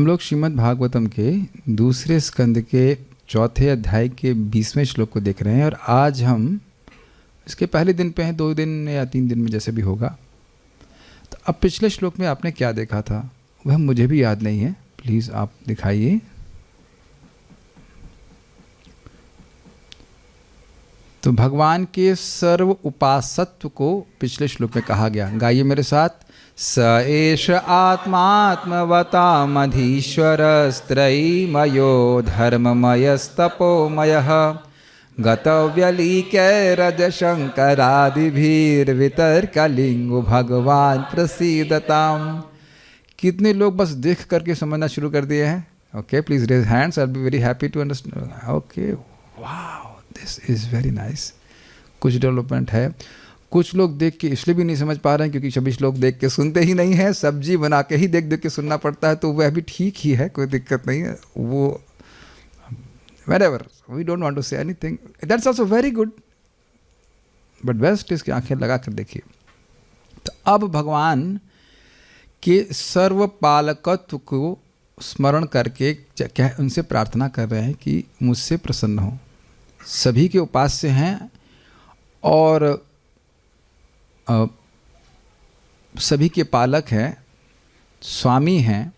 हम लोग श्रीमद् भागवतम के दूसरे स्कंद के चौथे अध्याय के 20वें श्लोक को देख रहे हैं और आज हम इसके पहले दिन पे हैं, 2 दिन या 3 दिन में जैसे भी होगा। तो अब पिछले श्लोक में आपने क्या देखा था वह मुझे भी याद नहीं है, प्लीज़ आप दिखाइए। तो भगवान के सर्व उपासत्व को पिछले श्लोक में कहा गया, गाइए मेरे साथ। स एष आत्मात्मवतामधीश्वरस्त्रयीमयो धर्ममयस्तपोमयः गतव्यलीकैरजशंकरादिभिर्वितर्कलिंगो भगवान प्रसीदताम्। कितने लोग बस देख करके समझना शुरू कर दिए हैं? Okay, please raise hands, I will be very happy to understand. Okay, wow, this is very nice. कुछ डेवलपमेंट है। कुछ लोग देख के इसलिए भी नहीं समझ पा रहे हैं क्योंकि सभी लोग देख के सुनते ही नहीं हैं, सब्जी बना के ही देख देख के सुनना पड़ता है, तो वह भी ठीक ही है, कोई दिक्कत नहीं है। वो wherever we don't want to say anything, that's also very good, but best इसकी आंखें लगा कर देखिए। तो अब भगवान के सर्वपालकत्व को स्मरण करके क्या उनसे प्रार्थना कर रहे हैं कि मुझसे प्रसन्न हो। सभी के उपास्य हैं और सभी के पालक हैं, स्वामी हैं,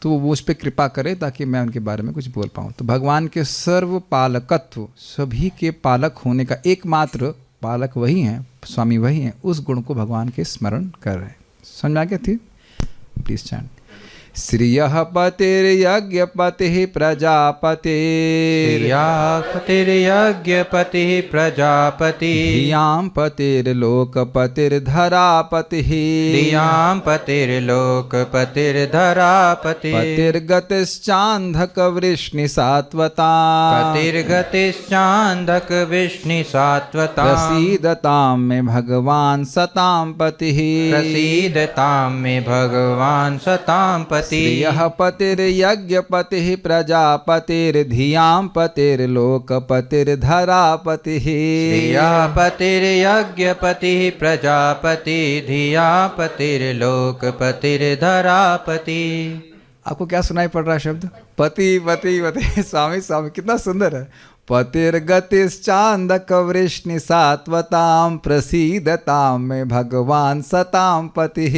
तो वो उस पर कृपा करे ताकि मैं उनके बारे में कुछ बोल पाऊँ। तो भगवान के सर्व पालकत्व, सभी के पालक होने का एकमात्र पालक वही हैं, स्वामी वही हैं, उस गुण को भगवान के स्मरण कर रहे हैं। समझ आ गया थी? Please chant. श्रियः पतिर्यज्ञपतिः पतिर्यज्ञपतिः प्रजापतिः धियां पतिर्लोकपतिर्धरापतिः धियां पतिर्लोकपतिर्धरापतिः पतिर्गतिश्चान्धकवृष्णिसात्वताम् पतिर्गतिश्चान्धकवृष्णिसात्वताम् प्रसीदतां मे भगवान् सतां पतिः प्रसीदतां मे भगवान् सतां पतिः श्रियः पतिर्यज्ञपतिः प्रजापतिर्धियां पतिर्लोकपतिर्धरापतिः श्रियः पतिर्यज्ञपतिः प्रजापतिः धियां पतिर्लोकपतिर्धरापतिः। आपको क्या सुनाई पड़ रहा है शब्द? पति पति पति। स्वामी स्वामी, कितना सुंदर है। पतिर्गतिश्चान्धकवृष्णिसात्वतां प्रसीदतां मे भगवान् सतां पतिः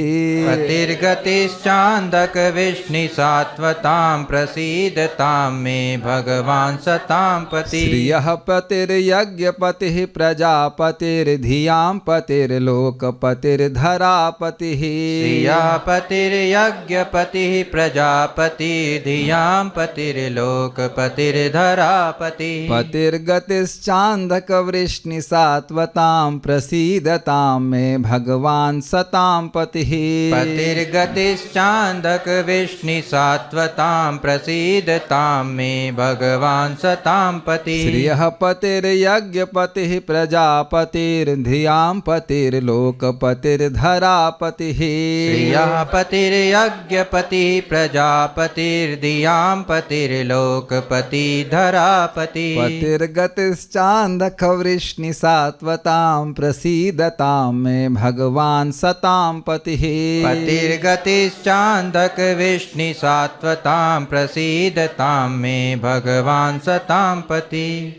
पतिर्गतिश्चान्धकवृष्णिसात्वतां प्रसीदतां मे भगवान् सतां पतिः। श्रियः पतिर्यज्ञपतिः प्रजापतिर्धियां पतिर्लोकपतिर्धरापतिः श्रियः पतिर्यज्ञपतिः प्रजापतिः धियां पतिर्लोकपतिर्धरापतिः पतिर्गतिश्चान्धकवृष्णिसात्वतां प्रसीदतां मे भगवान् सतां पतिः पतिर्गतिश्चान्धकवृष्णिसात्वतां प्रसीदतां मे भगवान् सतां पतिः। श्रियः पतिर्यज्ञपतिः प्रजापतिर्धियां पतिर्लोकपतिर्धरापतिः श्रियः पतिर्यज्ञपतिः प्रजापतिर्धियां पतिर्लोकपतिर्धरापतिः पतिर्गतिश्चान्धकवृष्णिसात्वतां प्रसीदतां मे भगवान् सतां पतिः पतिर्गतिश्चान्धकवृष्णिसात्वतां प्रसीदतां मे भगवान् सतां पतिः।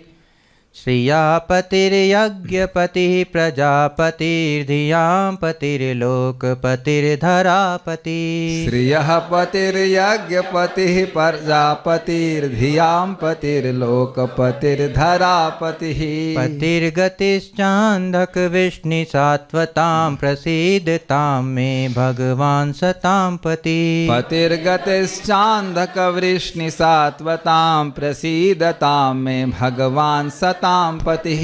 श्रियः पतिर्यज्ञपतिः प्रजापतिर्धियां पतिर्लोकपतिर्धरापतिः श्रियः पतिर्यज्ञपतिः प्रजापतिर्धियां पतिर्लोकपतिर्धरापतिः पतिर्गतिश्चान्धकवृष्णिसात्वतां प्रसीदतां मे भगवान् सतां पतिः पतिर्गतिश्चान्धकवृष्णिसात्वतां प्रसीदतां मे भगवान् सतां पतिः।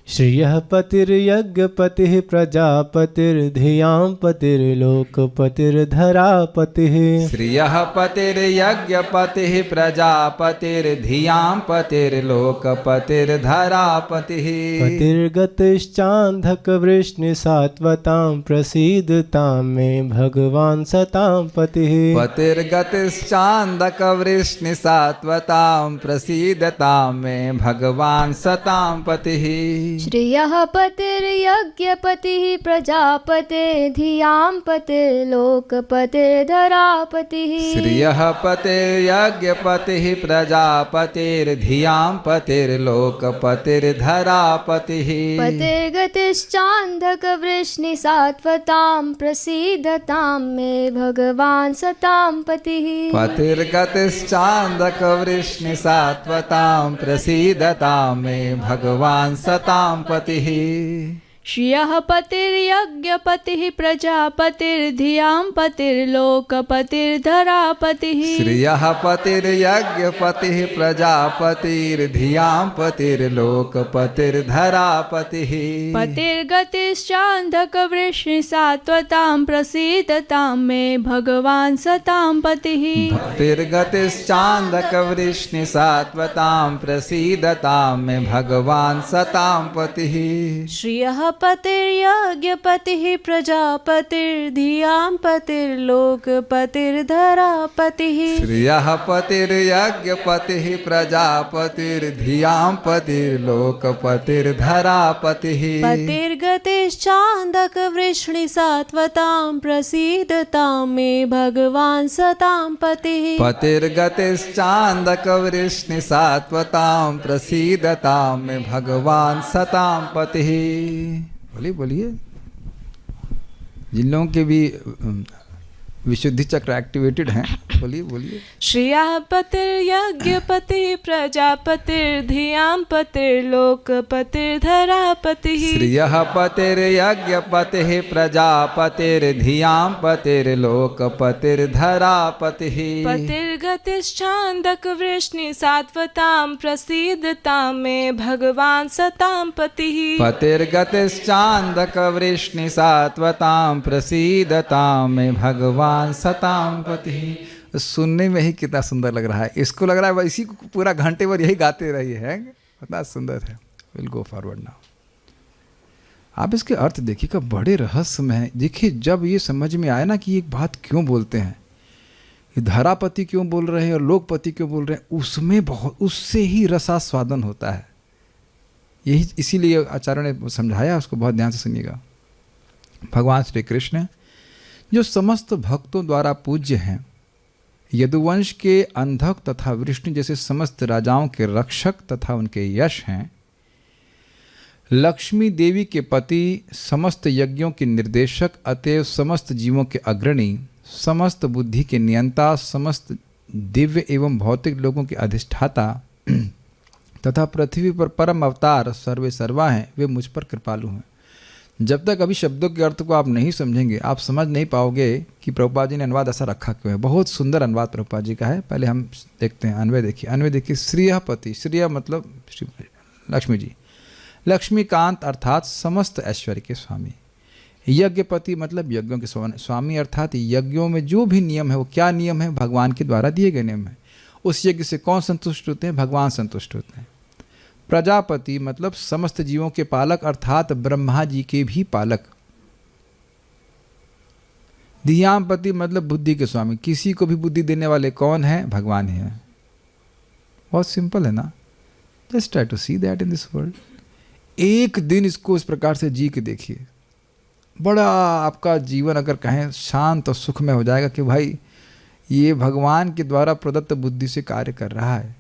श्रियः पतिर्यज्ञपतिः प्रजापतिर्धियां पतिर्लोकपतिर्धरापतिः श्रियः पतिर्यज्ञपतिः प्रजापतिर्धियां पतिर्लोकपतिर्धरापतिः पतिर्गतिश्चान्धकवृष्णिसात्वतां प्रसीदतां मे भगवान् सतां पतिः पतिर्गतिश्चान्धकवृष्णिसात्वतां प्रसीदतां मे भगवान् सतां पतिः। श्रियः पतिर्यज्ञपतिः प्रजापतिर्धियां पतिर्लोकपतिर्धरापतिः श्रियः पतिर्यज्ञपतिः प्रजापतिर्धियां पतिर्लोकपतिर्धरापतिः पतिर्गतिश्चान्धकवृष्णिसात्वतां प्रसीदतां मे भगवान् सतां पतिः पतिर्गतिश्चान्दकवृष्णिसात्वतां प्रसीदतां मे भगवान् सतां पतिः श्रियः पतिर्यज्ञपतिः प्रजापतिर्धियां पतिर्लोकपतिर्धरापतिः श्रियः पतिर्यज्ञपतिः प्रजापतिर्धियां पतिर्लोकपतिर्धरापतिः पतिर्गतिश्चान्धकवृष्णिसात्वतां प्रसीदतां मे भगवान् सतां पतिः पतिर्गतिश्चान्दकवृष्णिसात्वतां प्रसीदतां मे भगवान् सतां पतिः श्रियः पतिर्यज्ञपतिः प्रजापतिर्धियां पतिर्लोकपतिर्धरापतिः श्रियः पतिर्यज्ञपतिः प्रजापतिर्धियां पतिर्लोकपतिर्धरापतिः पतिर्गतिश्चान्दकवृष्णिसात्वतां प्रसीदतां मे भगवान् सतां पतिः पतिर्गतिश्चान्दकवृष्णिसात्वतां प्रसीदतां मे भगवान् सतां पतिः। बोलिए बोलिए। जिन लोगों के भी विशुद्धि चक्र एक्टिवेटेड हैं, बोलिए बोलिए। श्रियः पतिर्यज्ञपतिः प्रजापतिर्धियां पतिर्लोकपतिर्धरापतिः श्रियः पतिर्यज्ञपतिः प्रजापतिर्धियां पतिर्लोकपतिर्धरापतिः पतिर्गतिश्चान्दकवृष्णिसात्वतां प्रसीदतां मे भगवान् सतां पतिः पतिर्गतिश्चान्दकवृष्णिसात्वतां प्रसीदतां मे भगवान् सतां पतिः। सुनने में ही कितना सुंदर लग रहा है। इसको लग रहा है इसी को पूरा घंटे भर यही गाते रहिए, हैं कितना सुंदर है। Will go forward now. आप इसके अर्थ देखिए का बड़े रहस्य में है। देखिए जब ये समझ में आया ना कि एक बात क्यों बोलते हैं, ये धरापति क्यों बोल रहे हैं और लोकपति क्यों बोल रहे हैं, उसमें बहुत उससे ही रसास्वादन होता है। यही इसीलिए आचार्यों ने समझाया, उसको बहुत ध्यान से सुनिएगा। भगवान श्री कृष्ण जो समस्त भक्तों द्वारा पूज्य हैं, यदुवंश के अंधक तथा विष्णु जैसे समस्त राजाओं के रक्षक तथा उनके यश हैं, लक्ष्मी देवी के पति, समस्त यज्ञों के निर्देशक, अतएव समस्त जीवों के अग्रणी, समस्त बुद्धि के नियंता, समस्त दिव्य एवं भौतिक लोगों के अधिष्ठाता तथा पृथ्वी पर परम अवतार सर्वे सर्वा हैं, वे मुझ पर कृपालु हैं। जब तक अभी शब्दों के अर्थ को आप नहीं समझेंगे, आप समझ नहीं पाओगे कि प्रभुपाद जी ने अनुवाद ऐसा रखा क्यों है। बहुत सुंदर अनुवाद प्रभुपाद जी का है। पहले हम देखते हैं अन्वय देखिए। अन्वय देखिए। श्रियः पति, श्रिय मतलब लक्ष्मी जी, लक्ष्मीकांत अर्थात समस्त ऐश्वर्य के स्वामी, यज्ञपति मतलब यज्ञों के स्वामी अर्थात यज्ञों में जो भी नियम है वो क्या नियम है, भगवान के द्वारा दिए गए नियम है। उस यज्ञ से कौन संतुष्ट होते हैं, भगवान संतुष्ट होते हैं। प्रजापति मतलब समस्त जीवों के पालक अर्थात ब्रह्मा जी के भी पालक। धियामपति मतलब बुद्धि के स्वामी, किसी को भी बुद्धि देने वाले कौन है, भगवान ही है। बहुत सिंपल है ना। Just try to see that in this world. एक दिन इसको इस प्रकार से जी के देखिए, बड़ा आपका जीवन अगर कहें शांत और सुखमय हो जाएगा कि भाई ये भगवान के द्वारा प्रदत्त बुद्धि से कार्य कर रहा है।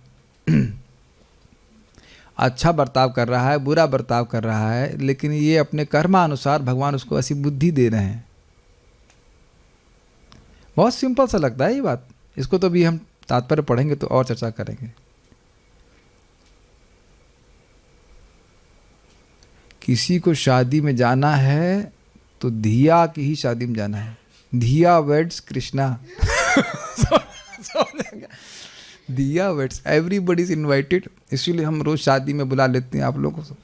अच्छा बर्ताव कर रहा है, बुरा बर्ताव कर रहा है, लेकिन ये अपने कर्मानुसार भगवान उसको ऐसी बुद्धि दे रहे हैं। बहुत सिंपल सा लगता है ये बात। इसको तो भी हम तात्पर्य पढ़ेंगे तो और चर्चा करेंगे। किसी को शादी में जाना है तो धिया की ही शादी में जाना है। धिया वेड्स कृष्णा। दिया वेट्स, एवरीबडी इज इन्वाइटेड। इसीलिए हम रोज़ शादी में बुला लेते हैं आप लोगों को।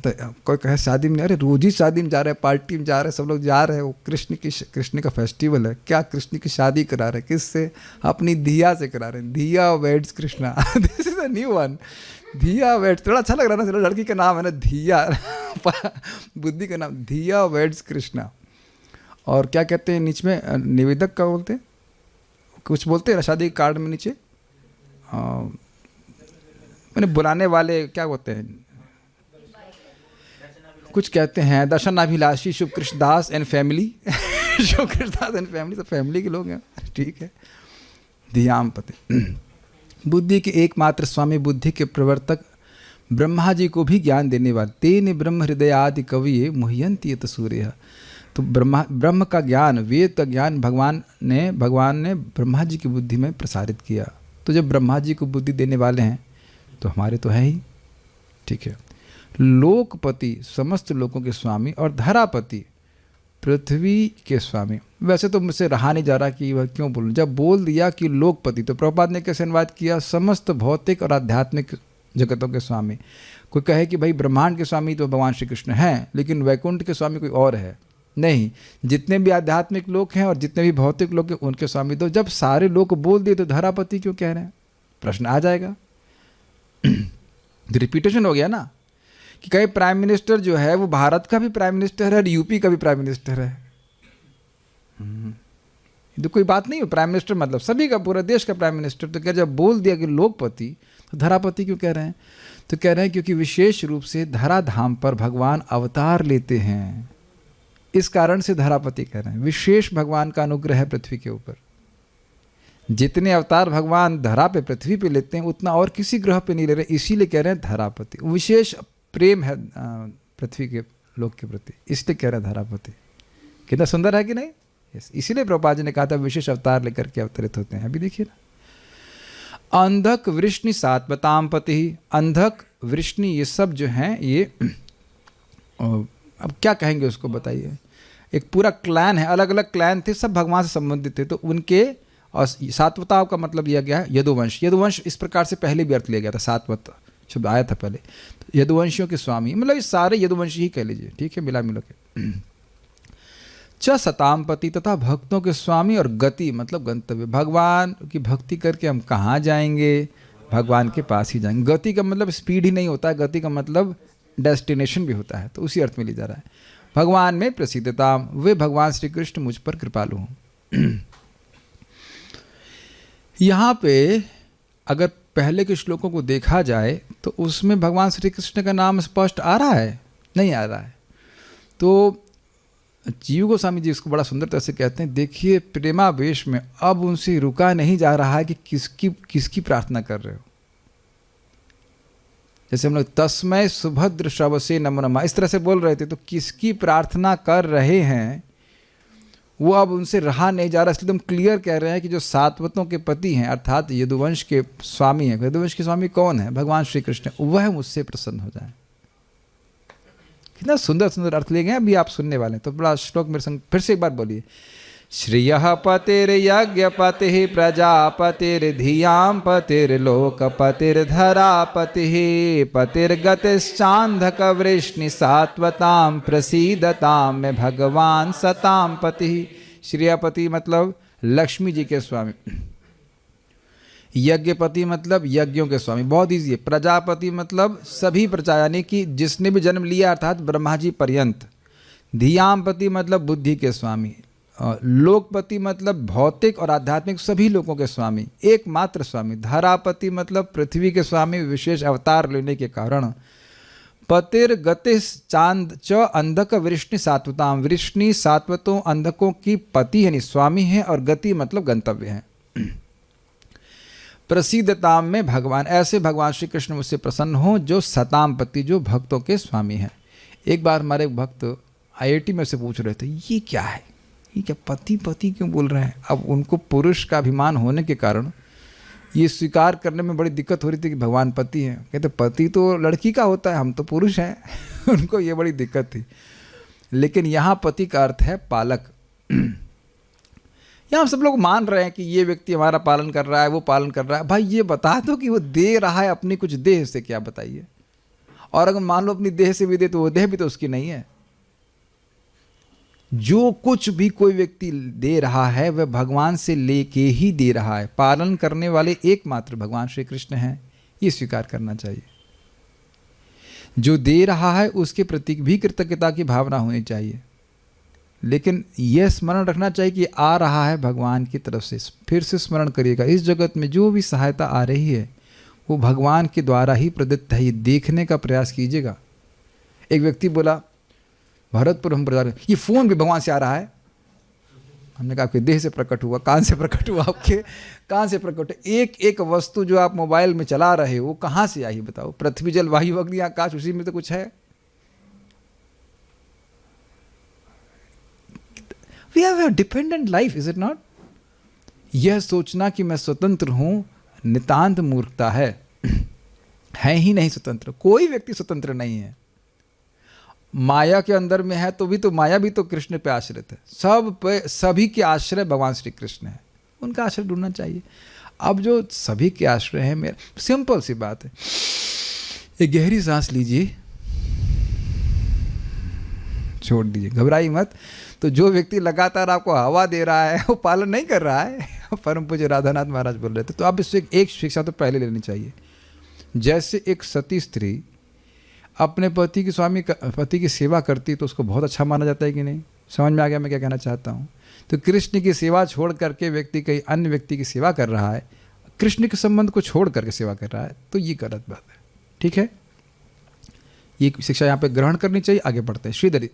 तो कोई कहे शादी में, अरे रोज़ ही शादी में जा रहे हैं, पार्टी में जा रहे हैं, सब लोग जा रहे हैं। वो कृष्ण का फेस्टिवल है, क्या कृष्ण की शादी करा रहे हैं, किससे, अपनी धिया से करा रहे हैं। धिया weds Krishna. This is a new one. धिया वेड्स, थोड़ा अच्छा लग रहा है ना। चलो लड़की का नाम है ना धिया, बुद्धि का नाम धिया वेड्स कृष्णा। और क्या कहते हैं नीचे में, निवेदक का बोलते हैं, कुछ बोलते हैं शादी के कार्ड में नीचे, मैंने बुलाने वाले क्या बोलते हैं, कुछ कहते हैं दर्शनाभिलाषी Shubh Krishnadas and family Shubh Krishnadas and family, तो फैमिली के लोग हैं, ठीक है। धियाम पति, बुद्धि के एकमात्र स्वामी, बुद्धि के प्रवर्तक, ब्रह्मा जी को भी ज्ञान देने वाले, तेन ब्रह्म हृदय आदि कवि मुह्यंती यत सूर्य। तो ब्रह्म का ज्ञान, वेद का ज्ञान भगवान ने ब्रह्मा जी की बुद्धि में प्रसारित किया। तो जब ब्रह्मा जी को बुद्धि देने वाले हैं तो हमारे तो है ही, ठीक है। लोकपति, समस्त लोगों के स्वामी, और धरापति, पृथ्वी के स्वामी। वैसे तो मुझसे रहा नहीं जा रहा कि वह क्यों बोलूं, जब बोल दिया कि लोकपति, तो प्रभुपाद ने कैसे अनुवाद किया, समस्त भौतिक और आध्यात्मिक जगतों के स्वामी। कोई कहे कि भाई ब्रह्मांड के स्वामी तो भगवान श्री कृष्ण हैं, लेकिन वैकुंठ के स्वामी कोई और है, नहीं। जितने भी आध्यात्मिक लोग हैं और जितने भी भौतिक लोग हैं उनके स्वामी। तो जब सारे लोग बोल दिए तो धरापति क्यों कह रहे हैं, प्रश्न आ जाएगा। रिपीटेशन हो गया ना, कि कहीं प्राइम मिनिस्टर जो है वो भारत का भी प्राइम मिनिस्टर है और यूपी का भी प्राइम मिनिस्टर है। तो कोई बात नहीं है, प्राइम मिनिस्टर मतलब सभी का, पूरा देश का प्राइम मिनिस्टर। तो क्या जब बोल दिया कि लोकपति, तो धरापति क्यों कह रहे हैं, तो कह रहे हैं क्योंकि विशेष रूप से धराधाम पर भगवान अवतार लेते हैं, इस कारण से धरापति कह रहे हैं। विशेष भगवान का अनुग्रह है पृथ्वी के ऊपर। जितने अवतार भगवान धरा पे, पृथ्वी पे लेते हैं, उतना और किसी ग्रह पे नहीं ले रहे, इसीलिए कह रहे हैं धरापति। विशेष प्रेम है पृथ्वी के लोग के प्रति, इसलिए कह रहे हैं धरापति। कितना सुंदर है कि नहीं? इसीलिए प्रभुपाद जी ने कहा था विशेष अवतार लेकर के अवतरित होते हैं। अभी देखिए ना, अंधक वृष्णि सात्वताम पति, अंधक वृष्णि ये सब जो हैं ये अब क्या कहेंगे उसको बताइए। एक पूरा क्लैन है, अलग अलग क्लैन थे, सब भगवान से संबंधित थे। तो उनके, और सात्वताव का मतलब लिया गया है यदुवंश। यदुवंश इस प्रकार से पहले भी अर्थ लिया गया था, सात्वत शब्द आया था पहले। तो यदुवंशियों के स्वामी, मतलब ये सारे यदुवंशी ही कह लीजिए, ठीक है, मिला मिला के। च सताम पति, तथा भक्तों के स्वामी, और गति मतलब गंतव्य, भगवान की भक्ति करके हम कहाँ जाएंगे, भगवान के पास ही जाएंगे। गति का मतलब स्पीड ही नहीं होता है, गति का मतलब डेस्टिनेशन भी होता है, तो उसी अर्थ में लिया जा रहा है। भगवान में प्रसिद्धता, वे भगवान श्री कृष्ण मुझ पर कृपालु हों। यहाँ पे अगर पहले के श्लोकों को देखा जाए तो उसमें भगवान श्री कृष्ण का नाम स्पष्ट आ रहा है, नहीं आ रहा है। तो जीव गोस्वामी जी इसको बड़ा सुंदर तरह से कहते हैं, देखिए प्रेमावेश में अब उनसे रुका नहीं जा रहा है कि किसकी प्रार्थना कर रहे हो। जैसे हम लोग तस्मै सुभद्र श्रवसे नमो नमः इस तरह से बोल रहे थे, तो किसकी प्रार्थना कर रहे हैं वो अब उनसे रहा नहीं जा रहा। इसलिए हम क्लियर कह रहे हैं कि जो सात्वतों के पति हैं अर्थात यदुवंश के स्वामी हैं, यदुवंश के स्वामी कौन है, भगवान श्री कृष्ण, वह मुझसे प्रसन्न हो जाए। कितना सुंदर सुंदर अर्थ ले गए, अभी आप सुनने वाले हैं। तो बड़ा श्लोक मेरे संग फिर से एक बार बोलिए। श्रियः पतिर्यज्ञपतिः प्रजापतिर्धियां पतिर्लोकपतिर्धरापतिः पतिर्गतिश्चान्धकवृष्णि सात्वतां प्रसीदतां में भगवान सतां पतिः। श्रियपति मतलब लक्ष्मी जी के स्वामी, यज्ञपति मतलब यज्ञों के स्वामी, बहुत ईजी है। प्रजापति मतलब सभी प्रजा, यानी कि जिसने भी जन्म लिया अर्थात ब्रह्मा जी पर्यंत। धियामपति मतलब बुद्धि के स्वामी। लोकपति मतलब भौतिक और आध्यात्मिक सभी लोगों के स्वामी, एकमात्र स्वामी। धरापति मतलब पृथ्वी के स्वामी, विशेष अवतार लेने के कारण। पतिर्गतिश चांद च अंधक वृष्णि सात्वताम, वृष्णि सात्वतों अंधकों की पति यानी स्वामी है, और गति मतलब गंतव्य है। प्रसिद्धताम में भगवान, ऐसे भगवान श्री कृष्ण मुझसे प्रसन्न हो जो सताम पति, जो भक्तों के स्वामी हैं। एक बार हमारे भक्त IIT में से पूछ रहे थे ये क्या है, ये क्या पति पति क्यों बोल रहे हैं। अब उनको पुरुष का अभिमान होने के कारण ये स्वीकार करने में बड़ी दिक्कत हो रही थी कि भगवान पति हैं। कहते पति तो लड़की का होता है, हम तो पुरुष हैं। उनको ये बड़ी दिक्कत थी। लेकिन यहाँ पति का अर्थ है पालक। यहाँ सब लोग मान रहे हैं कि ये व्यक्ति हमारा पालन कर रहा है, वो पालन कर रहा है। भाई ये बता दो कि वो दे रहा है अपनी कुछ देह से, क्या बताइए। और अगर मान लो अपनी देह से भी दे तो वो देह भी तो उसकी नहीं है। जो कुछ भी कोई व्यक्ति दे रहा है वह भगवान से लेके ही दे रहा है। पालन करने वाले एकमात्र भगवान श्री कृष्ण हैं, ये स्वीकार करना चाहिए। जो दे रहा है उसके प्रति भी कृतज्ञता की भावना होनी चाहिए। लेकिन यह स्मरण रखना चाहिए कि आ रहा है भगवान की तरफ से। फिर से स्मरण करिएगा, इस जगत में जो भी सहायता आ रही है वो भगवान के द्वारा ही प्रदत्त है, ये देखने का प्रयास कीजिएगा। एक व्यक्ति बोला भरतपुर हम प्रचार, ये फ़ोन भी भगवान से आ रहा है। हमने कहा आपके देह से प्रकट हुआ, कान से प्रकट हुआ, आपके कान से प्रकट हुआ। एक एक वस्तु जो आप मोबाइल में चला रहे हो कहाँ से आई बताओ? पृथ्वी जल वायु अग्नि आकाश, उसी में तो कुछ है। We have a dependent life, is it not? यह सोचना कि मैं स्वतंत्र हूं नितांत मूर्खता है ही नहीं स्वतंत्र। कोई व्यक्ति स्वतंत्र नहीं है। माया के अंदर में है तो भी तो माया भी तो कृष्ण पे आश्रित है। सब पे, सभी के आश्रय भगवान श्री कृष्ण है, उनका आश्रय ढूंढना चाहिए। अब जो सभी के आश्रय हैं, मेरा सिंपल सी बात है, एक गहरी सांस लीजिए, छोड़ दीजिए, घबराइए मत। तो जो व्यक्ति लगातार आपको हवा दे रहा है वो पालन नहीं कर रहा है। परम पूज्य राधानाथ महाराज बोल रहे थे। तो आप इससे एक शिक्षा तो पहले लेनी चाहिए। जैसे एक सती स्त्री अपने पति की सेवा करती तो उसको बहुत अच्छा माना जाता है कि नहीं? समझ में आ गया मैं क्या कहना चाहता हूँ? तो कृष्ण की सेवा छोड़ करके व्यक्ति कई अन्य व्यक्ति की सेवा कर रहा है, कृष्ण के संबंध को छोड़ करके सेवा कर रहा है, तो ये गलत बात है। ठीक है, ये शिक्षा यहाँ पे ग्रहण करनी चाहिए। आगे बढ़ते हैं। श्रीधरी,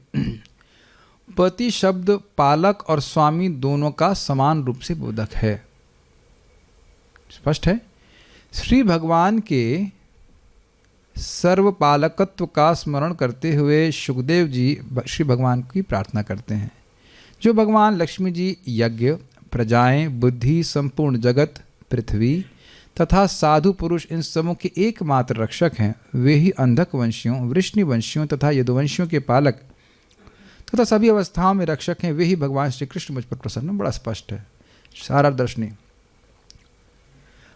पति शब्द पालक और स्वामी दोनों का समान रूप से बोधक है। स्पष्ट है। श्री भगवान के सर्वपालकत्व का स्मरण करते हुए सुखदेव जी श्री भगवान की प्रार्थना करते हैं। जो भगवान लक्ष्मी जी यज्ञ, प्रजाएं, बुद्धि, संपूर्ण जगत, पृथ्वी तथा साधु पुरुष इन सबों के एकमात्र रक्षक हैं, वे ही अंधक वंशियों, वृष्णि वंशियों तथा यदुवंशियों के पालक तथा सभी अवस्थाओं में रक्षक हैं। वे ही भगवान श्री कृष्ण मुझ पर प्रसन्न हैं। बड़ा स्पष्ट है, सारा दर्शनी।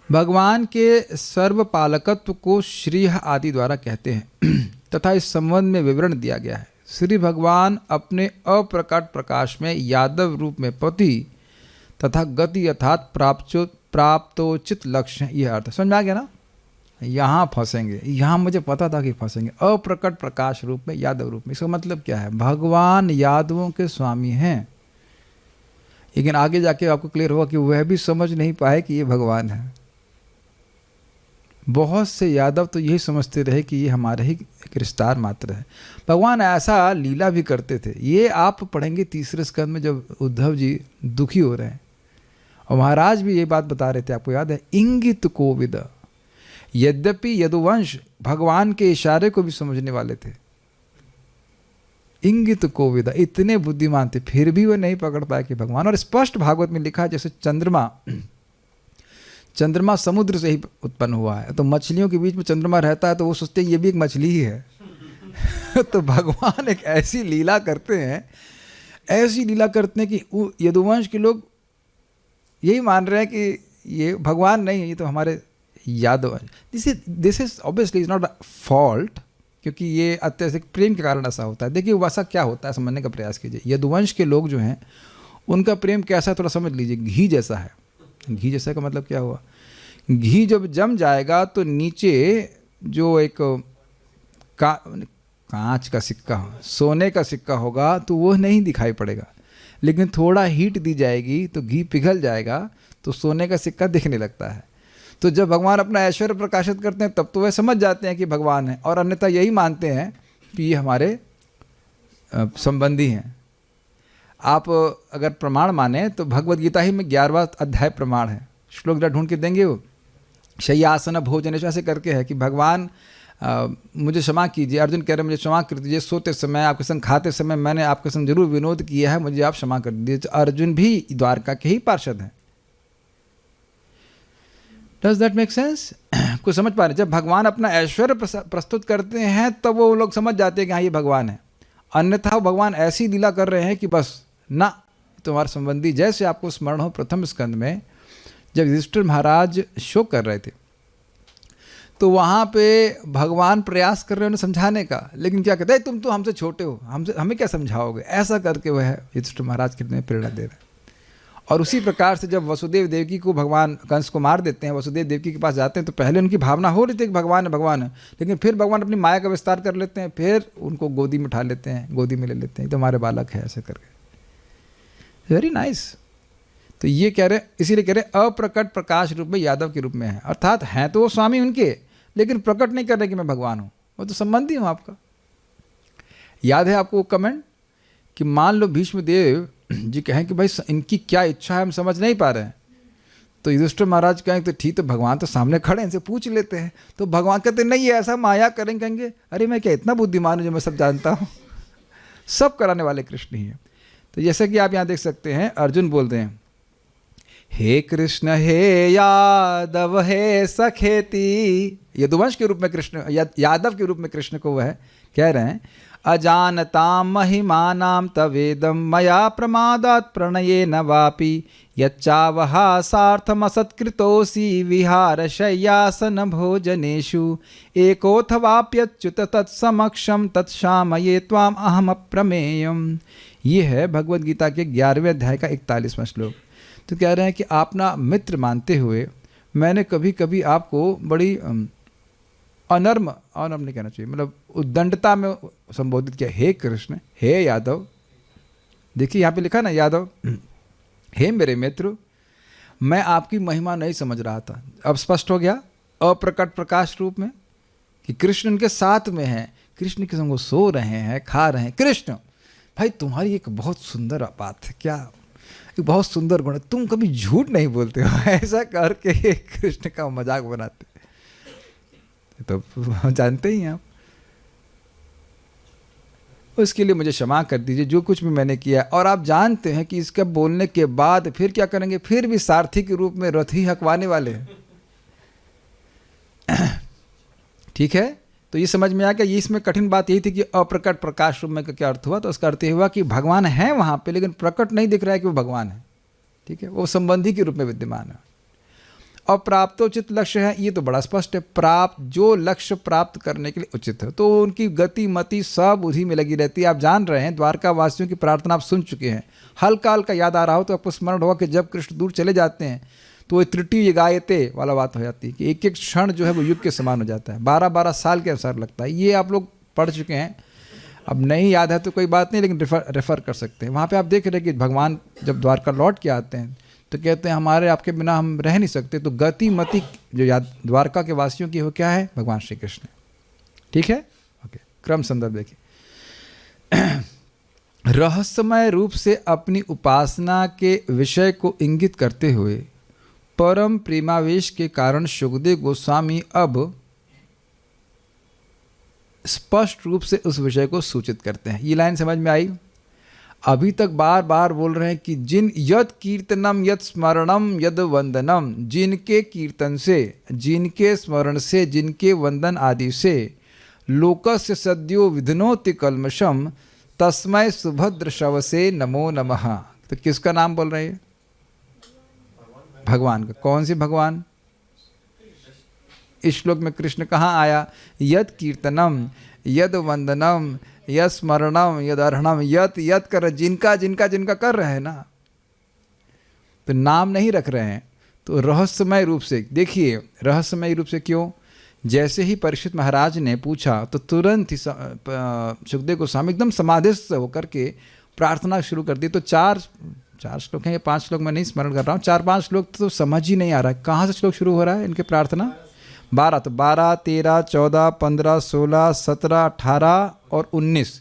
भगवान के सर्वपालकत्व को श्री आदि द्वारा कहते हैं तथा इस संबंध में विवरण दिया गया है। श्री भगवान अपने अप्रकट प्रकाश में यादव रूप में पति तथा गति अर्थात प्राप्तोचित लक्ष्य, यह अर्थ समझ में आ गया ना? यहाँ फंसेंगे, यहाँ मुझे पता था कि फंसेंगे। अप्रकट प्रकाश रूप में, यादव रूप में, इसका मतलब क्या है? भगवान यादवों के स्वामी हैं। लेकिन आगे जाके आपको क्लियर होगा कि वह भी समझ नहीं पाए कि ये भगवान है। बहुत से यादव तो यही समझते रहे कि ये हमारे ही एक रिश्तेदार मात्र है। भगवान ऐसा लीला भी करते थे। ये आप पढ़ेंगे तीसरे स्कंद में, जब उद्धव जी दुखी हो रहे हैं और महाराज भी ये बात बता रहे थे, आपको याद है? इंगित कोविद। यद्यपि यदुवंश भगवान के इशारे को भी समझने वाले थे, इंगित कोविद, इतने बुद्धिमान थे, फिर भी वो नहीं पकड़ पाए कि भगवान। और स्पष्ट भागवत में लिखा है जैसे चंद्रमा समुद्र से ही उत्पन्न हुआ है, तो मछलियों के बीच में चंद्रमा रहता है तो वो सोचते हैं ये भी एक मछली ही है। तो भगवान एक ऐसी लीला करते हैं, ऐसी लीला करते हैं कि यदुवंश के लोग यही मान रहे हैं कि ये भगवान नहीं है, ये तो हमारे Yadav. This is obviously is not a fault, क्योंकि ये अत्यधिक प्रेम के कारण ऐसा होता है। देखिए वैसा क्या होता है समझने का प्रयास कीजिए। यदुवंश के लोग जो हैं उनका प्रेम कैसा है थोड़ा समझ लीजिए। घी जैसा है। घी जैसा का मतलब क्या हुआ? घी जब जम जाएगा तो नीचे जो एक कांच का सिक्का, सोने का सिक्का होगा तो वो नहीं दिखाई पड़ेगा, लेकिन थोड़ा हीट दी जाएगी तो घी पिघल जाएगा तो सोने का सिक्का दिखने लगता है। तो जब भगवान अपना ऐश्वर्य प्रकाशित करते हैं तब तो वह समझ जाते हैं कि भगवान है, और अन्यथा यही मानते हैं कि ये हमारे संबंधी हैं। आप अगर प्रमाण माने तो भगवद गीता ही में 11वां अध्याय प्रमाण है। श्लोक जरा ढूंढ के देंगे वो, शय्यासन भोजन ऐसे करके है कि भगवान मुझे क्षमा कीजिए। अर्जुन कह रहे मुझे क्षमा कर दीजिए, सोते समय आपके संग खाते समय मैंने आपके संग जरूर विनोद किया है, मुझे आप क्षमा कर दीजिए। तो अर्जुन भी द्वारका के ही पार्षद हैं। Does that make sense? कुछ समझ पा रहे? जब भगवान अपना ऐश्वर्य प्रस्तुत करते हैं तब तो वो लोग समझ जाते हैं कि हाँ ये भगवान है, अन्यथा भगवान ऐसी लीला कर रहे हैं कि बस ना तुम्हारे संबंधी। जैसे आपको स्मरण हो प्रथम स्कंद में जब युधिष्ठिर महाराज शोक कर रहे थे तो वहाँ पे भगवान प्रयास कर रहे हैं उन्हें समझाने का, लेकिन क्या कहते हैं तुम तो हमसे छोटे हो, हमें क्या समझाओगे? ऐसा करके वह युधिष्ठिर महाराज कितने प्रेरणा दे रहे हैं। और उसी प्रकार से जब वसुदेव देवकी को भगवान कंस को मार देते हैं, वसुदेव देवकी के पास जाते हैं तो पहले उनकी भावना हो रही थी कि भगवान है, लेकिन फिर भगवान अपनी माया का विस्तार कर लेते हैं, फिर उनको गोदी में उठा लेते हैं, गोदी में ले लेते हैं, तो हमारे बालक है, ऐसे करके। Very nice. तो ये कह रहे, इसीलिए कह रहे अप्रकट प्रकाश रूप में यादव के रूप में है, अर्थात हैं तो वो स्वामी उनके, लेकिन प्रकट नहीं कर रहे कि मैं भगवान हूँ, वो तो संबंधी हूँ आपका। याद है आपको वो कमेंट कि मान लो भीष्मदेव जी कहें कि भाई इनकी क्या इच्छा है हम समझ नहीं पा रहे हैं, तो युधिष्ठिर महाराज कहें तो ठीक, तो भगवान तो सामने खड़े हैं, इनसे पूछ लेते हैं। तो भगवान कहते नहीं ऐसा माया करेंगे, कहेंगे अरे मैं क्या इतना बुद्धिमान हूँ जो मैं सब जानता हूँ। सब कराने वाले कृष्ण ही हैं। तो जैसे कि आप यहाँ देख सकते हैं, अर्जुन बोलते हैं हे कृष्ण हे यादव हे सखेती, यदुवंश के रूप में कृष्ण, यादव के रूप में कृष्ण को वह कह रहे हैं। अजानताम महिमानाम तवेदम मया प्रमादात प्रणये न वापि यच्चावहा सार्थमसत्कृतोऽसि विहार शय्यासन भोजनेषु एकोऽथवाप्यच्युत तत्समक्षम तत्क्षामये त्वाम अहम अप्रमेयम। ये है भगवद गीता के 11वें अध्याय का 41वां श्लोक। तो कह रहे हैं कि आप ना मित्र मानते हुए मैंने कभी कभी आपको बड़ी अनर्म नहीं कहना चाहिए, मतलब उद्दंडता में संबोधित किया, हे कृष्ण हे यादव। देखिए यहाँ पे लिखा ना यादव, हे मेरे मित्र, मैं आपकी महिमा नहीं समझ रहा था। अब स्पष्ट हो गया अप्रकट प्रकाश रूप में कि कृष्ण उनके साथ में है, कृष्ण के संग वो सो रहे हैं, खा रहे हैं। कृष्ण भाई तुम्हारी एक बहुत सुंदर बात है, क्या एक बहुत सुंदर गुण है, तुम कभी झूठ नहीं बोलते हो। ऐसा करके कृष्ण का मजाक बनाते, तो जानते ही हैं आप। उसके लिए मुझे क्षमा कर दीजिए जो कुछ भी मैंने किया। और आप जानते हैं कि इसका बोलने के बाद फिर क्या करेंगे, फिर भी सारथी के रूप में रथ ही हकवाने वाले हैं। ठीक है, तो ये समझ में आ गया। ये इसमें कठिन बात यही थी कि अप्रकट प्रकाश रूप में का क्या अर्थ हुआ। तो उसका अर्थ ये हुआ कि भगवान है वहाँ पे, लेकिन प्रकट नहीं दिख रहा है कि वो भगवान है। ठीक है, वो संबंधी के रूप में विद्यमान है। और प्राप्तोचित लक्ष्य है, ये तो बड़ा स्पष्ट है। प्राप्त जो लक्ष्य प्राप्त करने के लिए उचित है, तो उनकी गति मति सब उसी में लगी रहती है। आप जान रहे हैं, द्वारका वासियों की प्रार्थना आप सुन चुके हैं। हल्का हल्का याद आ रहा हो तो आपको स्मरण होगा कि जब कृष्ण दूर चले जाते हैं तो वो त्रुटि गायते वाला बात हो जाती है कि एक एक क्षण जो है वो युग के समान हो जाता है, 12-12 साल के अनुसार लगता है। ये आप लोग पढ़ चुके हैं, अब नहीं याद है तो कोई बात नहीं, लेकिन रेफर कर सकते हैं। वहाँ पे आप देख रहे हैं कि भगवान जब द्वारका लौट के आते हैं तो कहते हैं हमारे आपके बिना हम रह नहीं सकते। तो गति मति जो याद द्वारका के वासियों की हो क्या है, भगवान श्री कृष्ण। ठीक है, ओके, क्रम संदर्भ देखिए। रहस्यमय रूप से अपनी उपासना के विषय को इंगित करते हुए परम प्रेमावेश के कारण शुकदेव गोस्वामी अब स्पष्ट रूप से उस विषय को सूचित करते हैं। ये लाइन समझ में आई? अभी तक बार बार बोल रहे हैं कि जिन यद कीर्तनम यद स्मरणम यद वंदनम, जिनके कीर्तन से, जिनके स्मरण से, जिनके वंदन आदि से लोकस्य सद्यो विधनोति कल्मषम तस्मै सुभद्र शव से नमो नमः। तो किसका नाम बोल रहे हैं? भगवान का। कौन सी भगवान? इस श्लोक में कृष्ण कहाँ आया? यद कीर्तनम यद वंदनम यद स्मरणम यद अर्हणम, यत यत कर, जिनका जिनका जिनका कर रहे हैं ना, तो नाम नहीं रख रहे हैं। तो रहस्यमय रूप से देखिए, रहस्यमय रूप से क्यों? जैसे ही परीक्षित महाराज ने पूछा तो तुरंत ही सुखदेव गोस्वामी एकदम समाधिस्थ होकर के प्रार्थना शुरू कर दी। तो चार श्लोक हैं, ये 5 श्लोक मैं नहीं स्मरण कर रहा हूँ, 4-5 श्लोक तो समझ ही नहीं आ रहा है कहाँ से श्लोक शुरू हो रहा है इनके प्रार्थना। 12 तो 12, 13, 14, 15, 16, 17, 18 और 19,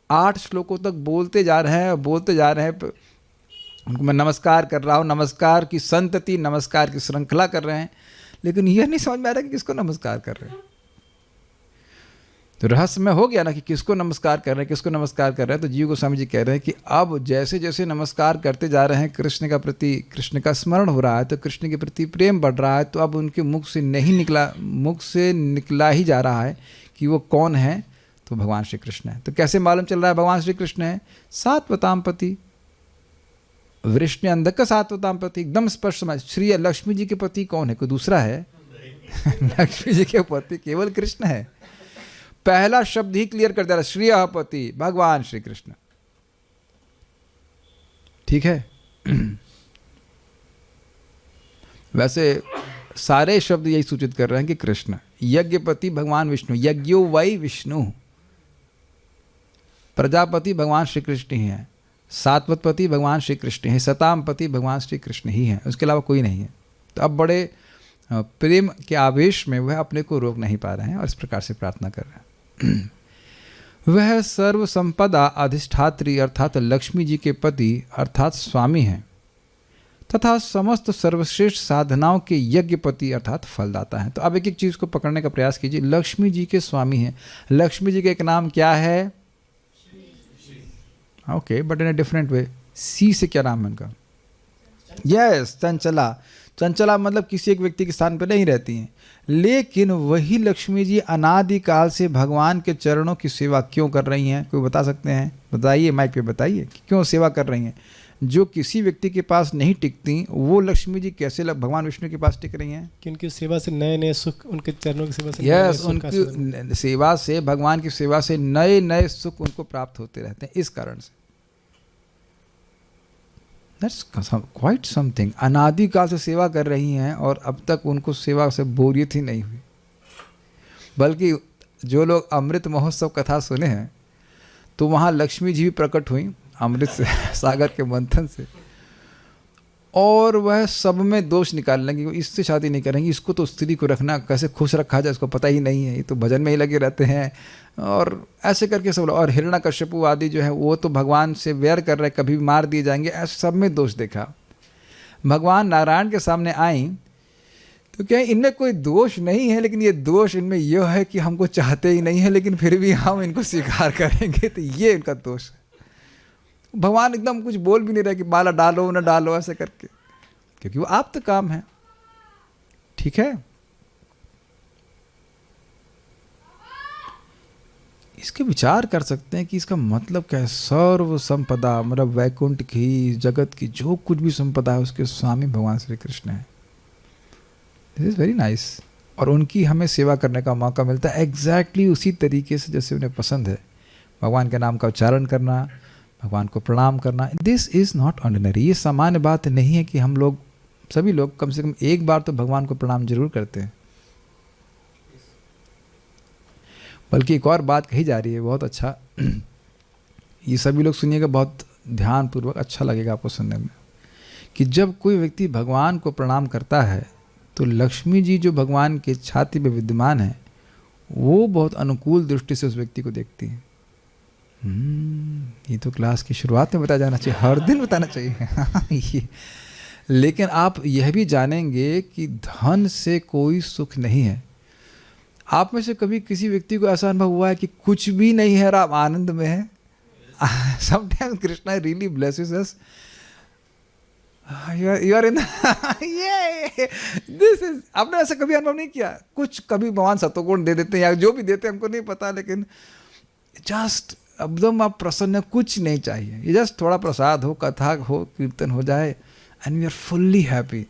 8 श्लोकों तक बोलते जा रहे हैं, बोलते जा रहे हैं। उनको मैं नमस्कार कर रहा हूँ, नमस्कार की संतति, नमस्कार की श्रृंखला कर रहे हैं, लेकिन यह नहीं समझ में आ रहा कि किसको नमस्कार कर रहे हैं। तो रहस्यमय हो गया ना कि किसको नमस्कार कर रहे हैं, किसको नमस्कार कर रहे हैं। तो जीव गोस्वामी जी कह रहे हैं कि अब जैसे जैसे नमस्कार करते जा रहे हैं, कृष्ण का प्रति, कृष्ण का स्मरण हो रहा है, तो कृष्ण के प्रति प्रेम बढ़ रहा है। तो अब उनके मुख से निकला ही जा रहा है कि वो कौन है, तो भगवान श्री कृष्ण है। तो कैसे मालूम चल रहा है भगवान श्री कृष्ण है? सात्वताम पति, वृष्ण अंधक सात्वताम पति, एकदम स्पष्ट समझ। श्री लक्ष्मी जी के पति कौन है? कोई दूसरा है? लक्ष्मी जी के पति केवल कृष्ण है। पहला शब्द ही क्लियर कर दे रहा, श्री पति भगवान श्री कृष्ण। ठीक है। वैसे सारे शब्द यही सूचित कर रहे हैं कि कृष्ण, यज्ञपति भगवान विष्णु, यज्ञो वै विष्णु, प्रजापति भगवान श्री कृष्ण ही है, सात्वतपति भगवान श्री कृष्ण है, सतामपति भगवान श्री कृष्ण ही है, उसके अलावा कोई नहीं है। तो अब बड़े प्रेम के आवेश में वह अपने को रोक नहीं पा रहे हैं और इस प्रकार से प्रार्थना कर रहे हैं। वह सर्व संपदा अधिष्ठात्री अर्थात लक्ष्मी जी के पति अर्थात स्वामी हैं तथा समस्त सर्वश्रेष्ठ साधनाओं के यज्ञपति अर्थात फलदाता हैं। तो अब एक एक चीज़ को पकड़ने का प्रयास कीजिए। लक्ष्मी जी के स्वामी हैं। लक्ष्मी जी का एक नाम क्या है? Okay, but in a different way. C से क्या नाम है उनका? यस, चंचला। चंचला मतलब किसी एक व्यक्ति के स्थान पर नहीं रहती हैं, लेकिन वही लक्ष्मी जी अनादिकाल से भगवान के चरणों की सेवा क्यों कर रही हैं? कोई बता सकते हैं? बताइए, माइक पे बताइए कि क्यों सेवा कर रही हैं। जो किसी व्यक्ति के पास नहीं टिकती, वो लक्ष्मी जी कैसे भगवान विष्णु के पास टिक रही हैं? कि उनकी सेवा से नए नए सुख, उनके चरणों की सेवा से यस, उनकी सेवा से, भगवान की सेवा से नए नए सुख उनको प्राप्त होते रहते हैं। इस कारण से दैट्स क्वाइट समथिंग। अनादिकाल से सेवा कर रही हैं और अब तक उनको सेवा से बोरियत ही नहीं हुई। बल्कि जो लोग अमृत महोत्सव कथा सुने हैं, तो वहाँ लक्ष्मी जी भी प्रकट हुई अमृत से, सागर के मंथन से, और वह सब में दोष निकालने लगी। इससे शादी नहीं करेंगी, इसको तो स्त्री को रखना, कैसे खुश रखा जाए इसको पता ही नहीं है, ये तो भजन में ही लगे रहते हैं, और ऐसे करके सब लोग। और हिरण्यकश्यपु आदि जो है वो तो भगवान से वैर कर रहे, कभी भी मार दिए जाएंगे, ऐसे सब में दोष देखा। भगवान नारायण के सामने आई तो क्या इनमें कोई दोष नहीं है, लेकिन ये दोष इनमें यह है कि हमको चाहते ही नहीं है, लेकिन फिर भी हम इनको स्वीकार करेंगे, तो ये इनका दोष है। भगवान एकदम कुछ बोल भी नहीं रहे कि माला डालो ना डालो ऐसे करके, क्योंकि वो आप तो काम है। ठीक है, इसके विचार कर सकते हैं कि इसका मतलब क्या है। सर्व संपदा मतलब वैकुंठ की, जगत की जो कुछ भी संपदा है उसके स्वामी भगवान श्री कृष्ण है। This is very nice. और उनकी हमें सेवा करने का मौका मिलता है एग्जैक्टली उसी तरीके से जैसे उन्हें पसंद है। भगवान के नाम का उच्चारण करना, भगवान को प्रणाम करना, दिस इज़ नॉट ऑर्डिनरी। ये सामान्य बात नहीं है कि हम लोग, सभी लोग कम से कम एक बार तो भगवान को प्रणाम जरूर करते हैं। बल्कि एक और बात कही जा रही है, बहुत अच्छा, ये सभी लोग सुनिएगा बहुत ध्यानपूर्वक, अच्छा लगेगा आपको सुनने में, कि जब कोई व्यक्ति भगवान को प्रणाम करता है तो लक्ष्मी जी जो भगवान के छाती में विद्यमान है वो बहुत अनुकूल दृष्टि से उस व्यक्ति को देखती हैं। ये तो क्लास की शुरुआत में बताया जाना चाहिए, हर दिन बताना चाहिए। लेकिन आप यह भी जानेंगे कि धन से कोई सुख नहीं है। आप में से कभी किसी व्यक्ति को ऐसा अनुभव हुआ है कि कुछ भी नहीं है और आप आनंद में हैं? Sometimes Krishna really blesses us. You are in ये दिस इज, आपने ऐसा कभी अनुभव नहीं किया? कुछ कभी भगवान सतोगुण दे देते हैं या जो भी देते हैं हमको नहीं पता, लेकिन जस्ट एकदम आप प्रसन्न, कुछ नहीं चाहिए, ये जस्ट थोड़ा प्रसाद हो, कथा हो, कीर्तन हो जाए and we are fully happy.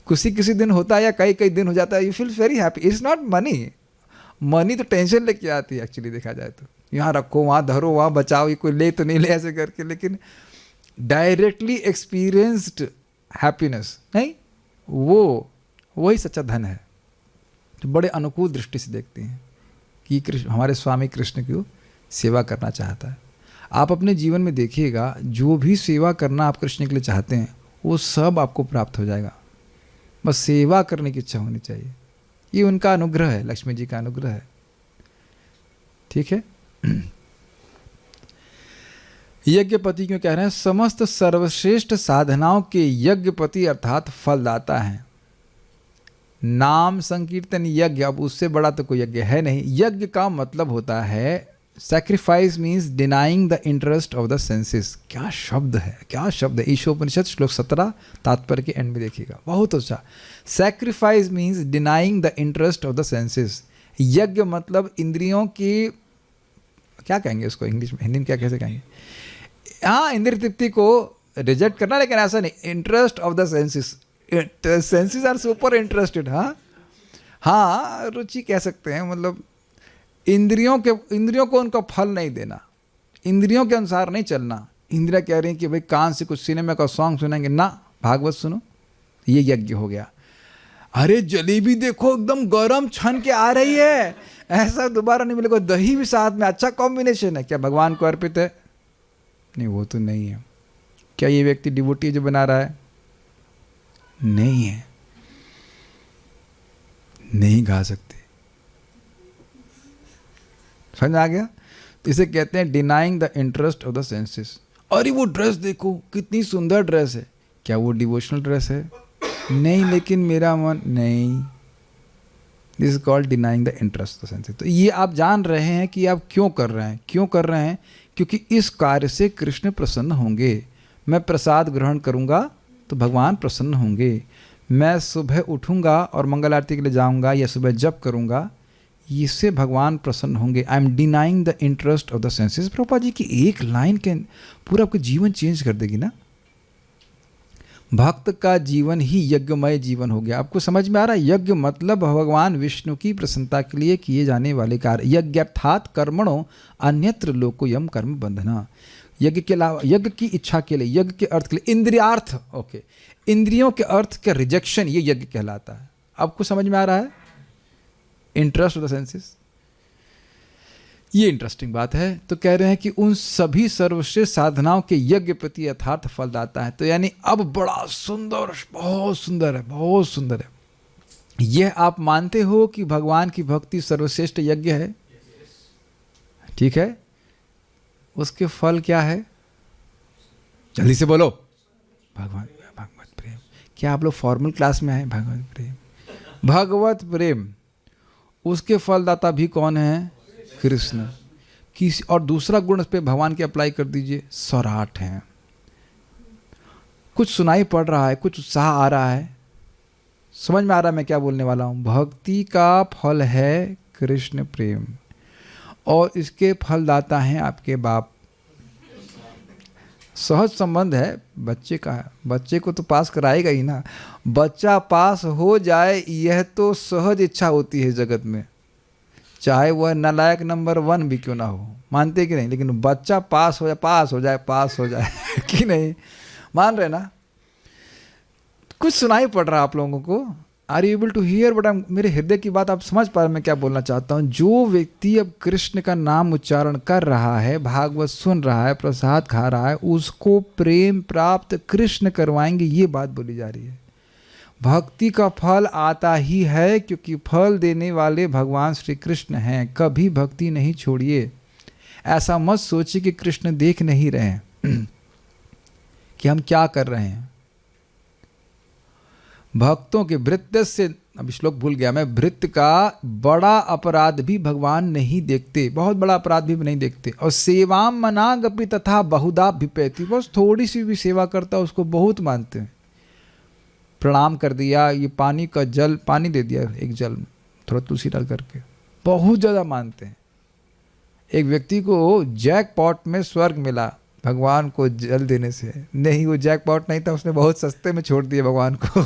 किसी दिन होता है या कई दिन हो जाता है, you feel very happy. It's not money, money तो टेंशन लेके आती है एक्चुअली देखा जाए तो। यहाँ रखो, वहाँ धरो, वहाँ बचाओ, ये कोई ले तो नहीं ले ऐसे करके, लेकिन डायरेक्टली एक्सपीरियंस्ड हैप्पीनेस नहीं, वो वही सच्चा धन है। तो बड़े अनुकूल दृष्टि से देखते हैं कि कृष्ण, हमारे स्वामी कृष्ण की सेवा करना चाहता है। आप अपने जीवन में देखिएगा, जो भी सेवा करना आप कृष्ण के लिए चाहते हैं वो सब आपको प्राप्त हो जाएगा, बस सेवा करने की इच्छा होनी चाहिए। ये उनका अनुग्रह है, लक्ष्मी जी का अनुग्रह है। ठीक है। यज्ञपति क्यों कह रहे हैं? समस्त सर्वश्रेष्ठ साधनाओं के यज्ञपति अर्थात फलदाता हैं। नाम संकीर्तन यज्ञ, अब उससे बड़ा तो कोई यज्ञ है नहीं। यज्ञ का मतलब होता है sacrifice, means denying the interest of the senses. क्या शब्द है, क्या शब्द है। ईशोपनिषद श्लोक 17 तात्पर्य के एंड में देखिएगा, बहुत अच्छा। Sacrifice means denying the interest of the senses. यज्ञ मतलब इंद्रियों की, क्या कहेंगे उसको इंग्लिश में, हिंदी में क्या कैसे कहेंगे, हाँ, इंद्रिय तृप्ति को रिजेक्ट करना, लेकिन ऐसा नहीं, interest of the senses. Senses are super interested. हाँ, रुचि कह सकते हैं, मतलब इंद्रियों को उनका फल नहीं देना, इंद्रियों के अनुसार नहीं चलना। इंद्रियां कह रही हैं कि भाई कान से कुछ सिनेमा का सॉन्ग सुनेंगे ना, भागवत सुनो, ये यज्ञ हो गया। अरे जलेबी देखो एकदम गरम छन के आ रही है, ऐसा दोबारा नहीं मिलेगा, दही भी साथ में, अच्छा कॉम्बिनेशन है, क्या भगवान को अर्पित है? नहीं, वो तो नहीं है। क्या ये व्यक्ति डिवोटी जो बना रहा है? नहीं है, नहीं गा सकते। समझ आ गया? इसे कहते हैं denying the interest of the senses. अरे वो ड्रेस देखो कितनी सुंदर ड्रेस है, क्या वो डिवोशनल ड्रेस है? नहीं, लेकिन मेरा मन नहीं। This is called denying the interest of the senses. तो ये आप जान रहे हैं कि आप क्यों कर रहे हैं। क्यों कर रहे हैं? क्योंकि इस कार्य से कृष्ण प्रसन्न होंगे। मैं प्रसाद ग्रहण करूंगा तो भगवान प्रसन्न होंगे। मैं सुबह उठूंगा और मंगल आरती के लिए जाऊंगा या सुबह जप करूंगा, इससे भगवान प्रसन्न होंगे। I am denying the interest of the senses. Prabhupada ji की एक लाइन के पूरा आपका जीवन चेंज कर देगी ना। भक्त का जीवन ही यज्ञमय जीवन हो गया। आपको समझ में आ रहा है? यज्ञ मतलब भगवान विष्णु की प्रसन्नता के लिए किए जाने वाले कार्य। यज्ञ अर्थात कर्मणों अन्यत्र लोकोयम कर्म बंधना। यज्ञ के अलावा, यज्ञ की इच्छा के लिए, यज्ञ के अर्थ के लिए, इंद्रियार्थ, ओके, इंद्रियों के अर्थ के रिजेक्शन, ये यज्ञ कहलाता है। आपको समझ में आ रहा है? इंटरेस्ट ऑफ द सेंसेस, ये इंटरेस्टिंग बात है। तो कह रहे हैं कि उन सभी सर्वश्रेष्ठ साधनाओं के यज्ञ प्रति यथार्थ फलदाता है। तो यानी अब बड़ा सुंदर, बहुत सुंदर है, बहुत सुंदर है। यह आप मानते हो कि भगवान की भक्ति सर्वश्रेष्ठ यज्ञ है? ठीक है, उसके फल क्या है? जल्दी से बोलो। भगवान भगवत प्रेम। क्या आप लोग फॉर्मल क्लास में आए? भगवत प्रेम, भगवत प्रेम, उसके फलदाता भी कौन है? कृष्ण। किसी और दूसरा गुण इस पे भगवान के अप्लाई कर दीजिए, सौराठ हैं। कुछ सुनाई पड़ रहा है, कुछ उत्साह आ रहा है, समझ में आ रहा है मैं क्या बोलने वाला हूँ? भक्ति का फल है कृष्ण प्रेम, और इसके फलदाता हैं आपके बाप। सहज संबंध है बच्चे का, बच्चे को तो पास कराएगा ही ना। बच्चा पास हो जाए यह तो सहज इच्छा होती है जगत में, चाहे वह नालायक नंबर 1 भी क्यों ना हो। मानते कि नहीं? लेकिन बच्चा पास हो जाए, पास हो जाए, पास हो जाए कि नहीं? मान रहे ना? कुछ सुनाई पड़ रहा है आप लोगों को? Are you able to hear but मेरे हृदय की बात आप समझ पा रहे हैं मैं क्या बोलना चाहता हूँ? जो व्यक्ति अब कृष्ण का नाम उच्चारण कर रहा है, भागवत सुन रहा है, प्रसाद खा रहा है, उसको प्रेम प्राप्त कृष्ण करवाएंगे, ये बात बोली जा रही है। भक्ति का फल आता ही है क्योंकि फल देने वाले भगवान श्री कृष्ण हैं। कभी भक्ति नहीं छोड़िए। ऐसा मत सोचिए कि कृष्ण देख नहीं रहे हैं कि हम क्या कर रहे हैं। भक्तों के भृत्य से, अब श्लोक भूल गया मैं, भृत्य का बड़ा अपराध भी भगवान नहीं देखते, बहुत बड़ा अपराध भी नहीं देखते। और सेवाम मनागपि तथा बहुधा विपैति, बस थोड़ी सी भी सेवा करता उसको बहुत मानते हैं। प्रणाम कर दिया, ये पानी का जल, पानी दे दिया एक जल में थोड़ा तुलसी डाल करके, बहुत ज़्यादा मानते हैं। एक व्यक्ति को जैकपॉट में स्वर्ग मिला भगवान को जल देने से। नहीं, वो जैकपॉट नहीं था, उसने बहुत सस्ते में छोड़ दिया भगवान को।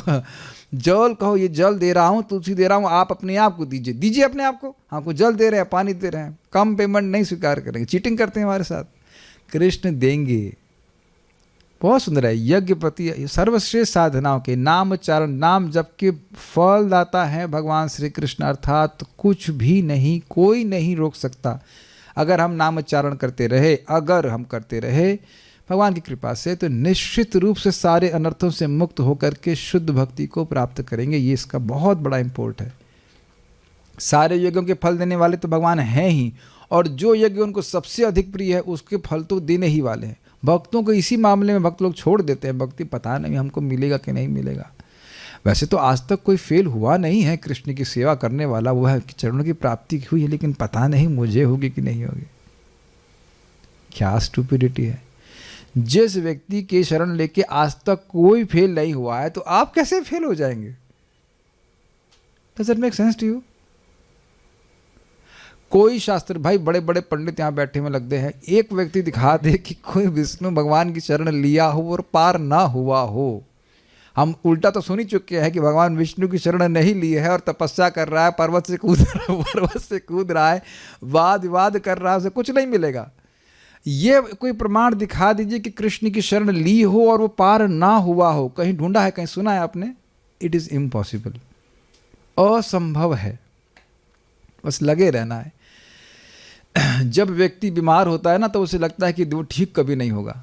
जल कहो, ये जल दे रहा हूँ, तुलसी दे रहा हूँ, आप अपने आप को दीजिए, दीजिए अपने आप को। हमको जल दे रहे हैं, पानी दे रहे हैं, कम पेमेंट नहीं स्वीकार करेंगे। चीटिंग करते हैं हमारे साथ। कृष्ण देंगे। बहुत सुंदर है। यज्ञ प्रति सर्वश्रेष्ठ साधनाओं के नाम उच्चारण, नाम जप के फलदाता है भगवान श्री कृष्ण, अर्थात कुछ भी नहीं, कोई नहीं रोक सकता। अगर हम नाम उच्चारण करते रहे, अगर हम करते रहे भगवान की कृपा से, तो निश्चित रूप से सारे अनर्थों से मुक्त होकर के शुद्ध भक्ति को प्राप्त करेंगे। ये इसका बहुत बड़ा इम्पोर्ट है। सारे यज्ञों के फल देने वाले तो भगवान हैं ही, और जो यज्ञ उनको सबसे अधिक प्रिय है उसके फल तो देने ही वाले हैं। भक्तों को इसी मामले में भक्त लोग छोड़ देते हैं, भक्ति पता नहीं हमको मिलेगा कि नहीं मिलेगा। वैसे तो आज तक कोई फेल हुआ नहीं है कृष्ण की सेवा करने वाला, वो है कि चरणों की प्राप्ति हुई है, लेकिन पता नहीं मुझे होगी कि नहीं होगी। क्या स्टूपिडिटी है। जिस व्यक्ति के शरण लेके आज तक कोई फेल नहीं हुआ है, तो आप कैसे फेल हो जाएंगे? Does it make sense to you? कोई शास्त्र, भाई बड़े बड़े पंडित यहाँ बैठे में लगते हैं, एक व्यक्ति दिखा दे कि कोई विष्णु भगवान की शरण लिया हो और पार ना हुआ हो। हम उल्टा तो सुन ही चुके हैं कि भगवान विष्णु की शरण नहीं ली है और तपस्या कर रहा है, पर्वत से कूद रहा है, वाद विवाद कर रहा है, उसे कुछ नहीं मिलेगा। ये कोई प्रमाण दिखा दीजिए कि कृष्ण की शरण ली हो और वो पार ना हुआ हो। कहीं ढूंढा है, कहीं सुना है आपने? इट इज़ इम्पॉसिबल, असंभव है। बस लगे रहना है। जब व्यक्ति बीमार होता है ना, तो उसे लगता है कि वो ठीक कभी नहीं होगा।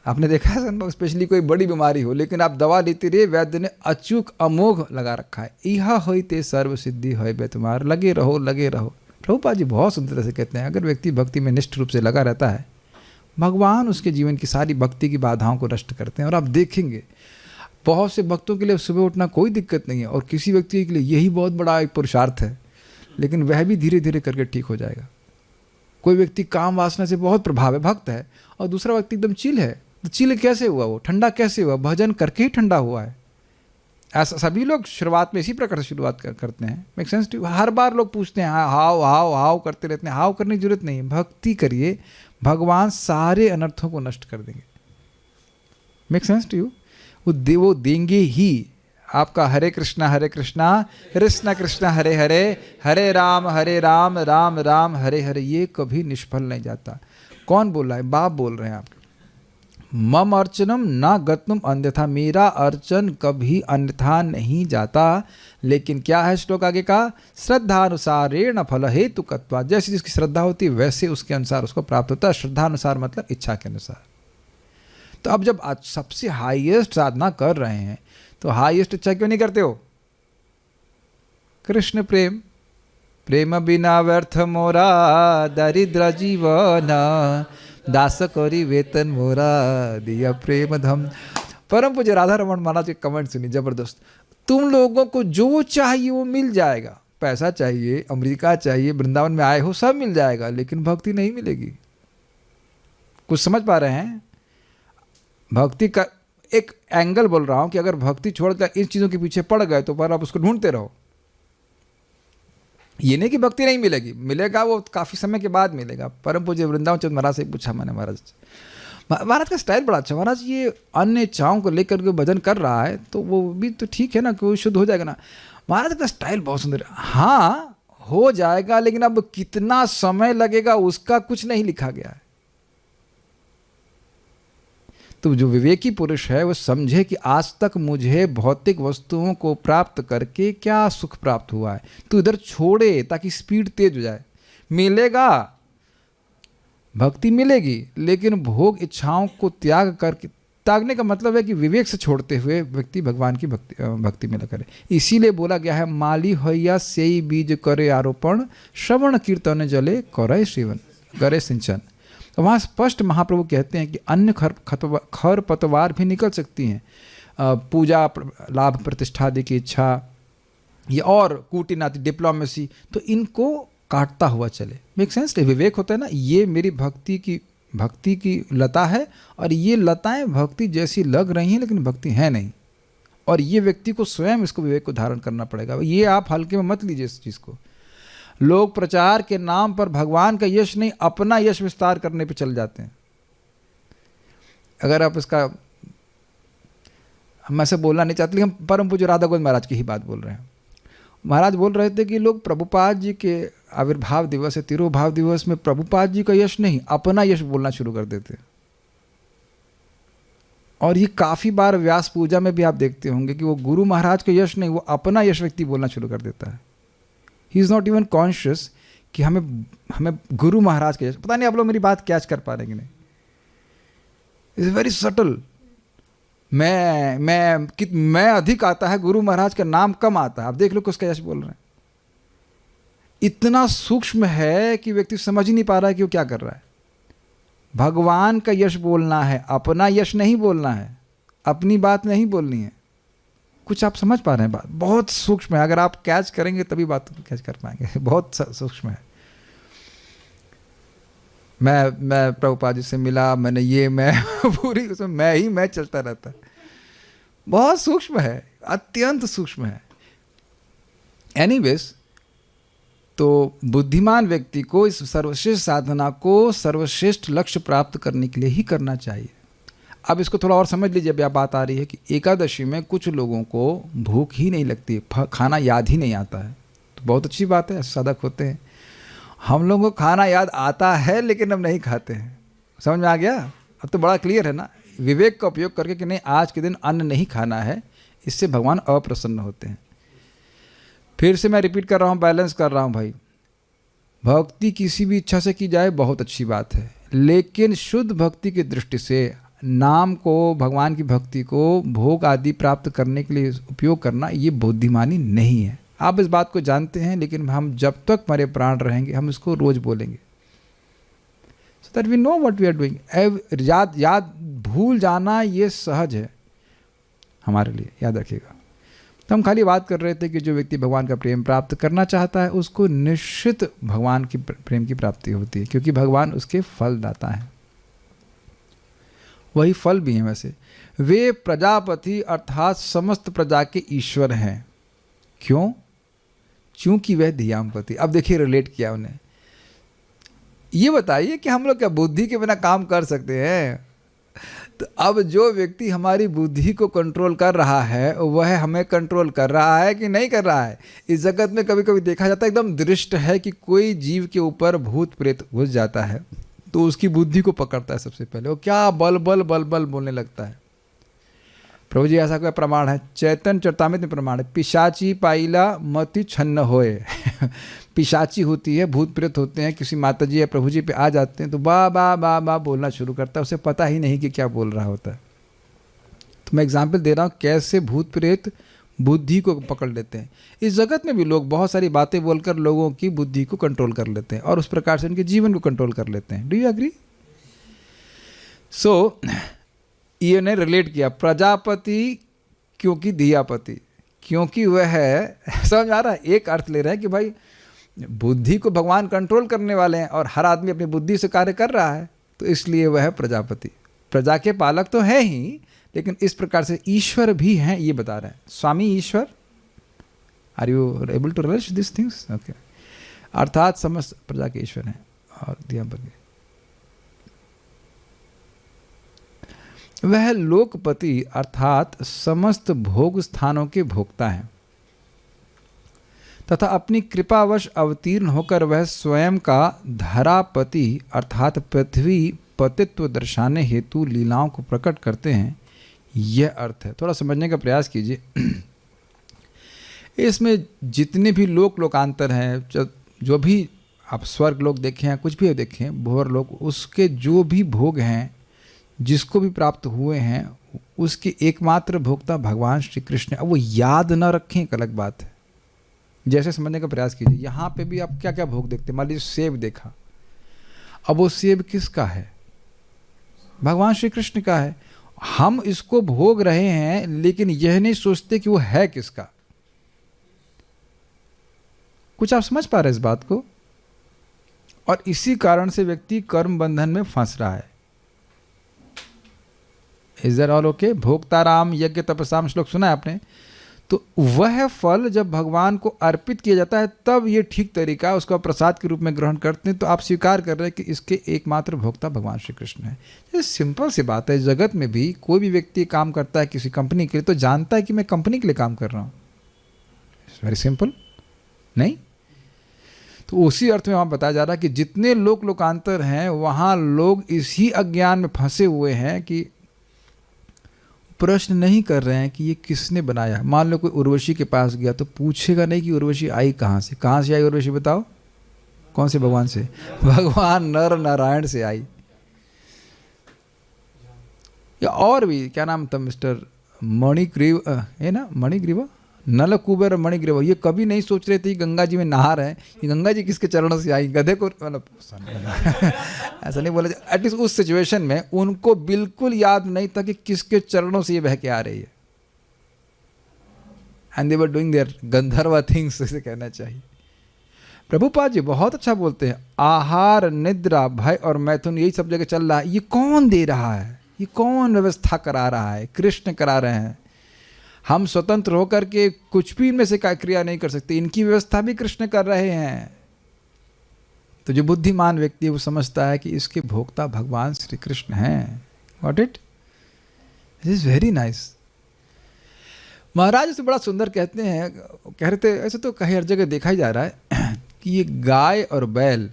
आपने देखा है, स्पेशली कोई बड़ी बीमारी हो, लेकिन आप दवा लेते रहे, वैद्य ने अचूक अमोघ लगा रखा है, यह होते सर्व सिद्धि है बे तुम्हार, लगे रहो लगे रहो। प्रभुपाद जी बहुत सुंदर तरह से कहते हैं, अगर व्यक्ति भक्ति में निष्ठ रूप से लगा रहता है, भगवान उसके जीवन की सारी भक्ति की बाधाओं को नष्ट करते हैं। और आप देखेंगे बहुत से भक्तों के लिए सुबह उठना कोई दिक्कत नहीं है, और किसी व्यक्ति के लिए यही बहुत बड़ा एक पुरुषार्थ है, लेकिन वह भी धीरे धीरे करके ठीक हो जाएगा। कोई व्यक्ति काम वासना से बहुत प्रभाव है, भक्त है, और दूसरा व्यक्ति एकदम चिल है, तो चिल कैसे हुआ, वो ठंडा कैसे हुआ? भजन करके ही ठंडा हुआ है। ऐसा सभी लोग शुरुआत में इसी प्रकार से शुरुआत करते हैं। Make sense to? हर बार लोग पूछते हैं हाव हाव हाव करते रहते हैं। हाव करने की जरूरत नहीं है, भक्ति करिए, भगवान सारे अनर्थों को नष्ट कर देंगे। Make sense to you? वो देंगे ही। आपका हरे कृष्णा कृष्ण कृष्ण हरे हरे, हरे राम राम राम हरे हरे, ये कभी निष्फल नहीं जाता। कौन बोल रहा है? बाप बोल रहे हैं आपके। मम अर्चनम न गत्नुम अन्यथा, मेरा अर्चन कभी अन्यथा नहीं जाता। लेकिन क्या है श्लोक आगे का? श्रद्धानुसारेण फल हेतु कत्वा, जैसी जिसकी श्रद्धा होती है वैसे उसके अनुसार उसको प्राप्त होता है। श्रद्धानुसार मतलब इच्छा के अनुसार। तो अब जब आज सबसे हाईएस्ट साधना कर रहे हैं तो हाईएस्ट इच्छा क्यों नहीं करते हो? कृष्ण प्रेम, प्रेम बिना व्यर्थ मोरा दरिद्र जीवन, दास करी वेतन मोरा दिया प्रेम धम। परम पूज्य राधा रमन महाराज के कमेंट सुनी जबरदस्त। तुम लोगों को जो चाहिए वो मिल जाएगा। पैसा चाहिए, अमेरिका चाहिए, वृंदावन में आए हो, सब मिल जाएगा, लेकिन भक्ति नहीं मिलेगी। कुछ समझ पा रहे हैं? भक्ति का एक एंगल बोल रहा हूं कि अगर भक्ति छोड़कर इन चीज़ों के पीछे पड़ गए तो पर आप उसको ढूंढते रहो। ये नहीं कि भक्ति नहीं मिलेगी, मिलेगा, वो काफ़ी समय के बाद मिलेगा। परम पूज्य वृंदावन चंद्र महाराज से पूछा मैंने, महाराज का स्टाइल बड़ा अच्छा, महाराज ये अन्य इच्छाओं को लेकर के भजन कर रहा है तो वो भी तो ठीक है ना, कि वो शुद्ध हो जाएगा ना। महाराज का स्टाइल बहुत सुंदर है। हाँ हो जाएगा, लेकिन अब कितना समय लगेगा उसका कुछ नहीं लिखा गया है। तो जो विवेकी पुरुष है वो समझे कि आज तक मुझे भौतिक वस्तुओं को प्राप्त करके क्या सुख प्राप्त हुआ है, तो इधर छोड़े ताकि स्पीड तेज हो जाए। मिलेगा, भक्ति मिलेगी, लेकिन भोग इच्छाओं को त्याग करके, त्यागने का मतलब है कि विवेक से छोड़ते हुए व्यक्ति भगवान की भक्ति में करे। इसीलिए बोला गया है माली होया सेई बीज करे आरोपण, श्रवण कीर्तन जले करे सेवन, करे सिंचन। तो वहाँ स्पष्ट महाप्रभु कहते हैं कि अन्य खर पतवार भी निकल सकती हैं, पूजा लाभ प्रतिष्ठा आदि की इच्छा, ये और कूटनीति डिप्लोमेसी, तो इनको काटता हुआ चले। Make sense? विवेक होता है ना, ये मेरी भक्ति की लता है और ये लताएं भक्ति जैसी लग रही हैं लेकिन भक्ति है नहीं, और ये व्यक्ति को स्वयं इसको विवेक को धारण करना पड़ेगा। ये आप हल्के में मत लीजिए इस चीज़ को। लोग प्रचार के नाम पर भगवान का यश नहीं अपना यश विस्तार करने पे चल जाते हैं। अगर आप इसका, हम ऐसे बोलना नहीं चाहते, लेकिन हम परम पूज्य राधा गोविंद महाराज की ही बात बोल रहे हैं। महाराज बोल रहे थे कि लोग प्रभुपाद जी के आविर्भाव दिवस या तिरोभाव दिवस में प्रभुपाद जी का यश नहीं अपना यश बोलना शुरू कर देते। और ये काफ़ी बार व्यास पूजा में भी आप देखते होंगे कि वो गुरु महाराज का यश नहीं, वो अपना यश व्यक्ति बोलना शुरू कर देता है। He is not even conscious कि हमें गुरु महाराज का यश, पता नहीं आप लोग मेरी बात कैच कर पा रहे हैं कि नहीं। It's very subtle. मैं अधिक आता है, गुरु महाराज का नाम कम आता है। आप देख लो कि उसका यश बोल रहे हैं। इतना सूक्ष्म है कि व्यक्ति समझ ही नहीं पा रहा है कि वो क्या कर रहा है। भगवान का यश बोलना है, अपना यश नहीं बोलना है, अपनी बात नहीं बोलनी है। कुछ आप समझ पा रहे हैं? बात बहुत सूक्ष्म है। अगर आप कैच करेंगे तभी बात कैच कर पाएंगे। बहुत सूक्ष्म है। मैं प्रभुपाद जी से मिला, मैंने मैं पूरी उसमें मैं चलता रहता है। बहुत सूक्ष्म है, अत्यंत सूक्ष्म है। एनीवेज, तो बुद्धिमान व्यक्ति को इस सर्वश्रेष्ठ साधना को सर्वश्रेष्ठ लक्ष्य प्राप्त करने के लिए ही करना चाहिए। अब इसको थोड़ा और समझ लीजिए। अभी बात आ रही है कि एकादशी में कुछ लोगों को भूख ही नहीं लगती, खाना याद ही नहीं आता है। तो बहुत अच्छी बात है, साधक होते हैं। हम लोगों को खाना याद आता है लेकिन हम नहीं खाते हैं। समझ में आ गया? अब तो बड़ा क्लियर है ना। विवेक का उपयोग करके कि नहीं, आज के दिन अन्न नहीं खाना है, इससे भगवान अप्रसन्न होते हैं। फिर से मैं रिपीट कर रहा हूँ, बैलेंस कर रहा हूँ भाई। भक्ति किसी भी इच्छा से की जाए बहुत अच्छी बात है, लेकिन शुद्ध भक्ति की दृष्टि से नाम को, भगवान की भक्ति को भोग आदि प्राप्त करने के लिए उपयोग करना, ये बुद्धिमानी नहीं है। आप इस बात को जानते हैं, लेकिन हम जब तक हमारे प्राण रहेंगे हम इसको रोज बोलेंगे, so that we know what we are doing. याद भूल जाना ये सहज है हमारे लिए, याद रखिएगा। तो हम खाली बात कर रहे थे कि जो व्यक्ति भगवान का प्रेम प्राप्त करना चाहता है उसको निश्चित भगवान की प्रेम की प्राप्ति होती है, क्योंकि भगवान उसके फल दाता है, वही फल भी हैं। वैसे वे प्रजापति अर्थात समस्त प्रजा के ईश्वर हैं। क्यों? क्योंकि वह धियामपति। अब देखिए रिलेट किया उन्हें। ये बताइए कि हम लोग क्या बुद्धि के बिना काम कर सकते हैं? तो अब जो व्यक्ति हमारी बुद्धि को कंट्रोल कर रहा है वह हमें कंट्रोल कर रहा है कि नहीं कर रहा है? इस जगत में कभी कभी देखा जाता है, एकदम दृष्ट है कि कोई जीव के ऊपर भूत प्रेत घुस जाता है तो उसकी बुद्धि को पकड़ता है सबसे पहले, वो क्या बल बल बल बल बोलने लगता है। प्रभु जी ऐसा कोई प्रमाण है, चैतन्य चरितामृत में प्रमाण है, पिशाची पाइला मति छन्न होए। पिशाची होती है, भूत प्रेत होते हैं, किसी माता जी या प्रभु जी पे आ जाते हैं तो बा बा बा बा बोलना शुरू करता है, उसे पता ही नहीं कि क्या बोल रहा होता है। तो मैं एग्जाम्पल दे रहा हूँ कैसे भूत प्रेत बुद्धि को पकड़ लेते हैं। इस जगत में भी लोग बहुत सारी बातें बोलकर लोगों की बुद्धि को कंट्रोल कर लेते हैं और उस प्रकार से उनके जीवन को कंट्रोल कर लेते हैं। Do you agree? सो ये ने रिलेट किया, प्रजापति क्योंकि धियापति, क्योंकि वह है, समझ आ रहा है? एक अर्थ ले रहे हैं कि भाई बुद्धि को भगवान कंट्रोल करने वाले हैं और हर आदमी अपनी बुद्धि से कार्य कर रहा है, तो इसलिए वह है प्रजापति। प्रजा के पालक तो है ही, लेकिन इस प्रकार से ईश्वर भी हैं, ये बता रहे हैं। स्वामी ईश्वर, are you able to relate this things? Okay, अर्थात समस्त प्रजा के ईश्वर हैं और धियापति। वह लोकपति अर्थात समस्त भोग स्थानों के भोक्ता हैं तथा अपनी कृपावश अवतीर्ण होकर वह स्वयं का धरापति अर्थात पृथ्वी पतित्व दर्शाने हेतु लीलाओं को प्रकट करते हैं। यह अर्थ है, थोड़ा समझने का प्रयास कीजिए। इसमें जितने भी लोकांतर हैं, जो भी आप स्वर्ग लोग देखें या कुछ भी देखें, भोर लोग, उसके जो भी भोग हैं जिसको भी प्राप्त हुए हैं उसके एकमात्र भोक्ता भगवान श्री कृष्ण। अब वो याद न रखें एक अलग बात है, जैसे समझने का प्रयास कीजिए। यहाँ पे भी आप क्या क्या भोग देखते हैं? मान लीजिए सेब देखा, अब वो सेब किसका है? भगवान श्री कृष्ण का है। हम इसको भोग रहे हैं लेकिन यह नहीं सोचते कि वो है किसका। कुछ आप समझ पा रहे हैं इस बात को? और इसी कारण से व्यक्ति कर्म बंधन में फंस रहा है। Is that all okay? भोक्ताराम यज्ञ तपसाम श्लोक सुना है आपने? तो वह फल जब भगवान को अर्पित किया जाता है तब ये ठीक तरीका उसका प्रसाद के रूप में ग्रहण करते हैं। तो आप स्वीकार कर रहे हैं कि इसके एकमात्र भोक्ता भगवान श्री कृष्ण है। ये सिंपल सी बात है। जगत में भी कोई भी व्यक्ति काम करता है किसी कंपनी के लिए तो जानता है कि मैं कंपनी के लिए काम कर रहा हूँ। इट्स वेरी सिंपल, नहीं? तो उसी अर्थ में वहाँ बताया जा रहा है कि जितने लोकांतर हैं वहाँ लोग इसी अज्ञान में फंसे हुए हैं कि प्रश्न नहीं कर रहे हैं कि ये किसने बनाया। मान लो कोई उर्वशी के पास गया तो पूछेगा नहीं कि उर्वशी आई कहाँ से। कहाँ से आई उर्वशी? बताओ। कौन से भगवान से? भगवान नर नारायण से आई। या और भी क्या नाम था, मिस्टर मणिग्रीव है ना, मणिग्रीवा, नलकुबेर मणिग्रीवा। ये कभी नहीं सोच रहे थे गंगा जी में नहा रहे हैं, ये गंगा जी किसके चरणों से आई? गधे को मतलब ऐसा नहीं बोला। एटलीस्ट उस सिचुएशन में उनको बिल्कुल याद नहीं था कि किसके चरणों से ये बह के आ रही है। And they were doing their Gandharva things, ऐसे कहना चाहिए। प्रभुपाद जी बहुत अच्छा बोलते हैं, आहार निद्रा भय और मैथुन यही सब जगह चल रहा है। ये कौन दे रहा है? ये कौन व्यवस्था करा रहा है? कृष्ण करा रहे हैं। हम स्वतंत्र होकर के कुछ भी इनमें से क्रिया नहीं कर सकते, इनकी व्यवस्था भी कृष्ण कर रहे हैं। तो जो बुद्धिमान व्यक्ति है वो समझता है कि इसके भोक्ता भगवान श्री कृष्ण हैं। Got it? This is very nice. महाराज से बड़ा सुंदर कहते हैं, कह रहे थे ऐसे तो कहीं हर जगह देखा ही जा रहा है कि ये गाय और बैल,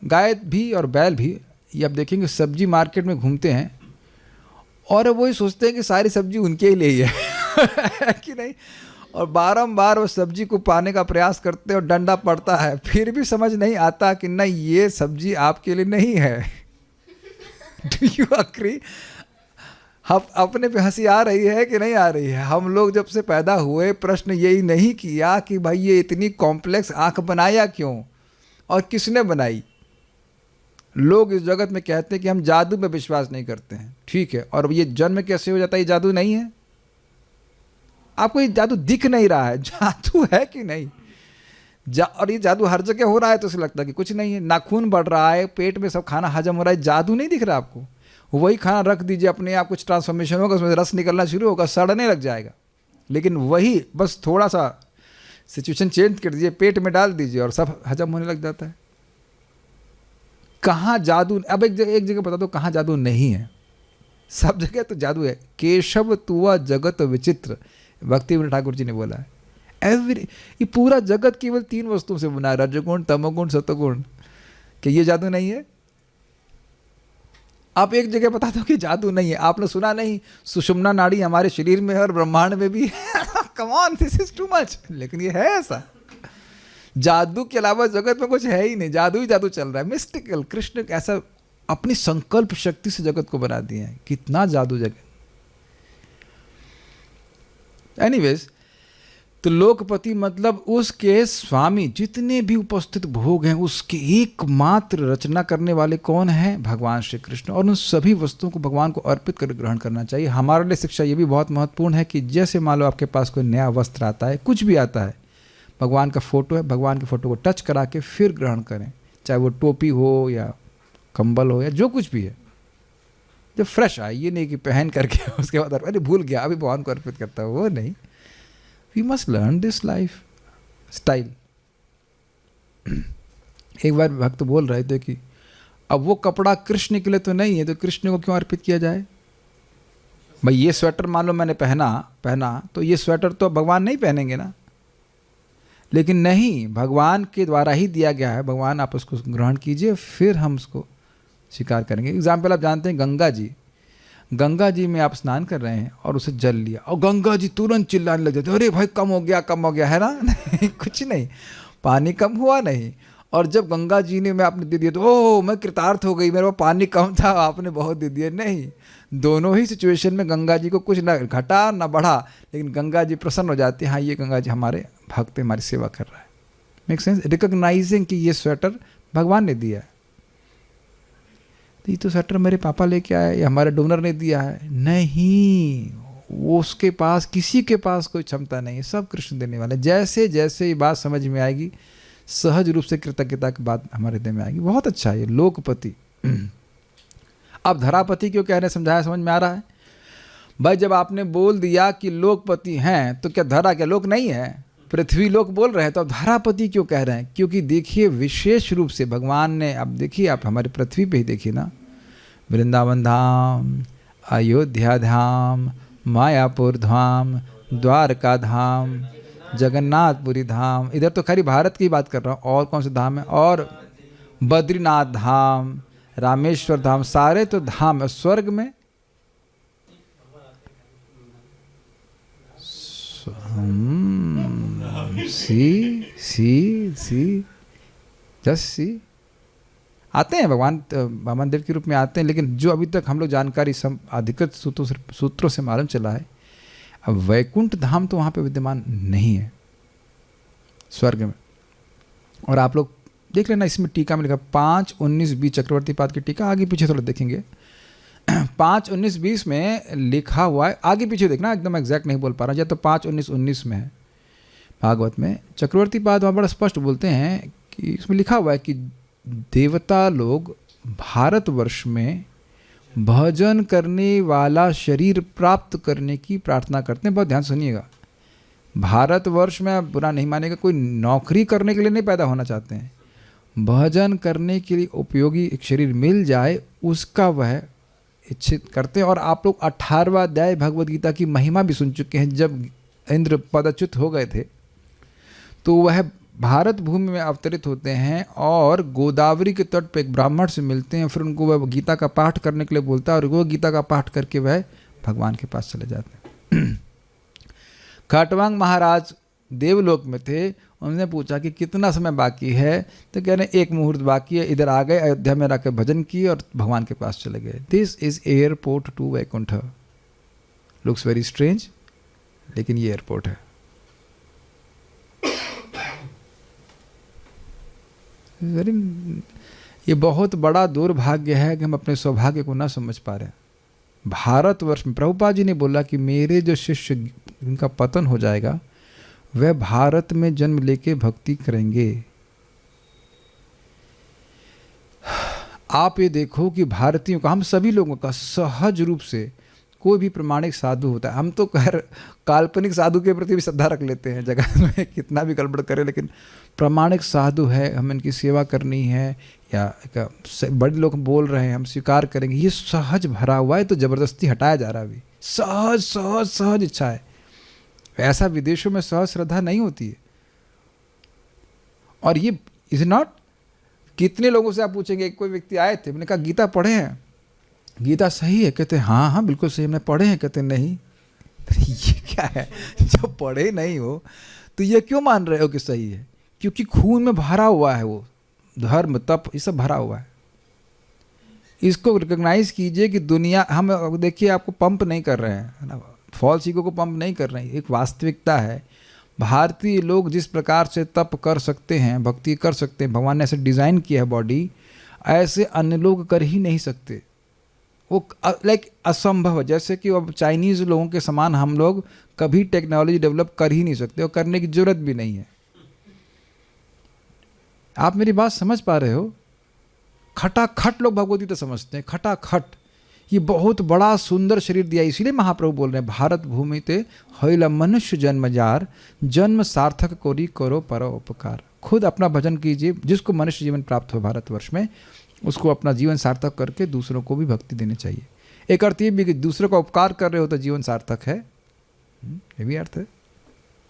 गाय भी और बैल भी, ये आप देखेंगे सब्जी मार्केट में घूमते हैं और वही सोचते हैं कि सारी सब्जी उनके ही लिए है कि नहीं, और बारंबार वो सब्जी को पाने का प्रयास करते हैं और डंडा पड़ता है, फिर भी समझ नहीं आता कि नहीं ये सब्जी आपके लिए नहीं है। Do you agree? अपने पे हंसी आ रही है कि नहीं आ रही है? हम लोग जब से पैदा हुए प्रश्न यही नहीं किया कि भाई ये इतनी कॉम्प्लेक्स आंख बनाया क्यों और किसने बनाई। लोग इस जगत में कहते हैं कि हम जादू में विश्वास नहीं करते हैं, ठीक है, और ये जन्म कैसे हो जाता है? ये जादू नहीं है? आपको ये जादू दिख नहीं रहा है, जादू है कि नहीं? और ये जादू हर जगह हो रहा है तो उसे लगता है कि कुछ नहीं है। नाखून बढ़ रहा है, पेट में सब खाना हजम हो रहा है, जादू नहीं दिख रहा आपको? वही खाना रख दीजिए, अपने आप कुछ ट्रांसफॉर्मेशन होगा, उसमें रस निकलना शुरू होगा, सड़ने लग जाएगा। लेकिन वही बस थोड़ा सा सिचुएशन चेंज कर दीजिए, पेट में डाल दीजिए और सब हजम होने लग जाता है। कहाँ जादू? अब एक जगह बता दो कहाँ जादू नहीं है। सब जगह तो जादू है। केशव तुआ जगत विचित्र, भक्ति विनोद ठाकुर जी ने बोला है। ये पूरा जगत केवल 3 वस्तुओं से बना है, रजोगुण, तमोगुण, सतोगुण। कि ये जादू नहीं है? आप एक जगह बता दो कि जादू नहीं है। आपने सुना नहीं सुषुम्ना नाड़ी हमारे शरीर में है और ब्रह्मांड में भी है। Come on, this is too much. लेकिन ये है ऐसा। जादू के अलावा जगत में कुछ है ही नहीं, जादू ही जादू चल रहा है, मिस्टिकल। कृष्ण ऐसा अपनी संकल्प शक्ति से जगत को बना दिए हैं। कितना जादू जगत। एनीवेज, तो लोकपति मतलब उसके स्वामी, जितने भी उपस्थित भोग हैं उसके एकमात्र रचना करने वाले कौन हैं? भगवान श्री कृष्ण। और उन सभी वस्तुओं को भगवान को अर्पित कर ग्रहण करना चाहिए। हमारे लिए शिक्षा ये भी बहुत महत्वपूर्ण है कि जैसे मान लो आपके पास कोई नया वस्त्र आता है, कुछ भी आता है, भगवान का फोटो है, भगवान के फोटो को टच करा के फिर ग्रहण करें। चाहे वो टोपी हो या कंबल हो या जो कुछ भी है, जब फ्रेश आए, ये नहीं कि पहन करके उसके बाद अरे भूल गया अभी भगवान को अर्पित करता है, वो नहीं। We must learn this lifestyle. एक बार भक्त बोल रहे थे कि अब वो कपड़ा कृष्ण के लिए तो नहीं है, तो कृष्ण को क्यों अर्पित किया जाए? भाई ये स्वेटर मान लो मैंने पहना तो ये स्वेटर तो भगवान नहीं पहनेंगे ना। लेकिन नहीं, भगवान के द्वारा ही दिया गया है, भगवान आप उसको ग्रहण कीजिए, फिर हम उसको स्वीकार करेंगे। एग्जाम्पल आप जानते हैं, गंगा जी में आप स्नान कर रहे हैं और उसे जल लिया और गंगा जी तुरंत चिल्लाने लग जाते, अरे भाई कम हो गया है ना। नहीं, कुछ नहीं, पानी कम हुआ नहीं। और जब गंगा जी ने मैं आपने दे दिया तो ओह मैं कृतार्थ हो गई, मेरे को पानी कम था, आपने बहुत दे दिया। नहीं, दोनों ही सिचुएशन में गंगा जी को कुछ ना घटा ना बढ़ा, लेकिन गंगा जी प्रसन्न हो जाती है, हाँ ये गंगा जी हमारे भक्त हमारी सेवा कर रहा है। Make sense? रिकॉग्नाइजिंग कि ये स्वेटर भगवान ने दिया है। तो ये तो स्वेटर मेरे पापा लेके आए या हमारे डोनर ने दिया है, नहीं, वो उसके पास, किसी के पास कोई क्षमता नहीं है, सब कृष्ण देने वाले। जैसे जैसे ये बात समझ में आएगी, सहज रूप से कृतज्ञता की बात हमारे हृदय में आएगी। बहुत अच्छा है ये लोकपति। अब धरापति क्यों कह रहे हैं, समझाया, समझ में आ रहा है? भाई जब आपने बोल दिया कि लोकपति हैं, तो क्या धरा क्या लोक नहीं है? पृथ्वी लोक बोल रहे हैं, तो अब धरापति क्यों कह रहे हैं? क्योंकि देखिए विशेष रूप से भगवान ने, अब देखिए आप हमारी पृथ्वी पे ही देखिए ना, वृंदावन धाम, अयोध्या धाम, मायापुर धाम, द्वारका धाम, जगन्नाथपुरी धाम, इधर तो खरी भारत की बात कर रहा हूँ, और कौन से धाम है, और बद्रीनाथ धाम, रामेश्वर धाम, सारे तो धाम है। स्वर्ग में सी जस्ट सी आते हैं भगवान वामन देव के रूप में आते हैं। लेकिन जो अभी तक हम लोग जानकारी अधिकृत सूत्रों से मालूम चला है, अब वैकुंठ धाम तो वहाँ पे विद्यमान नहीं है स्वर्ग में। और आप लोग देख लेना, इसमें टीका में लिखा 5:19-20 चक्रवर्ती पाद की टीका, आगे पीछे थोड़ा देखेंगे। 5:19-20 में लिखा हुआ है, आगे पीछे देखना, एकदम एग्जैक्ट नहीं बोल पा रहा, या तो 5:19-19 में है भागवत में। चक्रवर्ती पाद वहाँ बड़ा स्पष्ट बोलते हैं कि इसमें लिखा हुआ है कि देवता लोग भारतवर्ष में भजन करने वाला शरीर प्राप्त करने की प्रार्थना करते हैं। बहुत ध्यान सुनिएगा, भारतवर्ष में आप बुरा नहीं मानेगा, कोई नौकरी करने के लिए नहीं पैदा होना चाहते हैं, भजन करने के लिए उपयोगी एक शरीर मिल जाए उसका वह इच्छित करते हैं। और आप लोग 18वां अध्याय भगवद गीता की महिमा भी सुन चुके हैं। जब इंद्र पदच्युत हो गए थे तो वह भारत भूमि में अवतरित होते हैं और गोदावरी के तट पे एक ब्राह्मण से मिलते हैं, फिर उनको वह गीता का पाठ करने के लिए बोलता है और वो गीता का पाठ करके वह भगवान के पास चले जाते हैं। खटवांग महाराज देवलोक में थे, उन्होंने पूछा कि कितना समय बाकी है, तो कह रहे हैं 1 मुहूर्त बाकी है। इधर आ गए, अयोध्या में रखकर भजन किए और भगवान के पास चले गए। This is airport to Vaikuntha. Looks very strange, लेकिन ये एयरपोर्ट है। वेरी, ये बहुत बड़ा दुर्भाग्य है कि हम अपने सौभाग्य को ना समझ पा रहे हैं। भारतवर्ष में प्रभुपाद जी ने बोला कि मेरे जो शिष्य इनका पतन हो जाएगा वह भारत में जन्म लेके भक्ति करेंगे। आप ये देखो कि भारतीयों का, हम सभी लोगों का सहज रूप से कोई भी प्रमाणिक साधु होता है, हम तो काल्पनिक साधु के प्रति भी श्रद्धा रख लेते हैं, जगत में कितना भी गड़बड़ करे, लेकिन प्रमाणिक साधु है, हमें इनकी सेवा करनी है, या बड़े लोग बोल रहे हैं हम स्वीकार करेंगे, ये सहज भरा हुआ है। तो ज़बरदस्ती हटाया जा रहा है अभी, सहज सहज सहज इच्छा है। ऐसा विदेशों में सहज श्रद्धा नहीं होती है। और ये इज नॉट, कितने लोगों से आप पूछेंगे, कोई व्यक्ति आए थे, मैंने कहा गीता पढ़े हैं, गीता सही है? कहते हैं हाँ हाँ बिल्कुल सही, हमने पढ़े हैं। कहते नहीं। ये क्या है, जब पढ़े नहीं हो तो ये क्यों मान रहे हो कि सही है? क्योंकि खून में भरा हुआ है, वो धर्म तप ये सब भरा हुआ है। इसको रिकॉग्नाइज कीजिए कि दुनिया, हम देखिए आपको पंप नहीं कर रहे हैं, है ना, फॉल्स ईगो को पंप नहीं कर रहे हैं, एक वास्तविकता है। भारतीय लोग जिस प्रकार से तप कर सकते हैं, भक्ति कर सकते हैं, भगवान ने ऐसे डिज़ाइन किया है बॉडी, ऐसे अन्य लोग कर ही नहीं सकते। वो लाइक असंभव है। जैसे कि अब चाइनीज़ लोगों के समान हम लोग कभी टेक्नोलॉजी डेवलप कर ही नहीं सकते, और करने की जरूरत भी नहीं है। आप मेरी बात समझ पा रहे हो? खटाखट लोग भगवत गीता समझते हैं, खटाखट। ये बहुत बड़ा सुंदर शरीर दिया, इसीलिए महाप्रभु बोल रहे हैं भारत भूमि ते हईला मनुष्य जन्म जार, जन्म सार्थक कोरी करो परोपकार। खुद अपना भजन कीजिए, जिसको मनुष्य जीवन प्राप्त हो भारतवर्ष में, उसको अपना जीवन सार्थक करके दूसरों को भी भक्ति देनी चाहिए। एक अर्थ ये भी कि दूसरों का उपकार कर रहे हो तो जीवन सार्थक है, ये भी अर्थ है।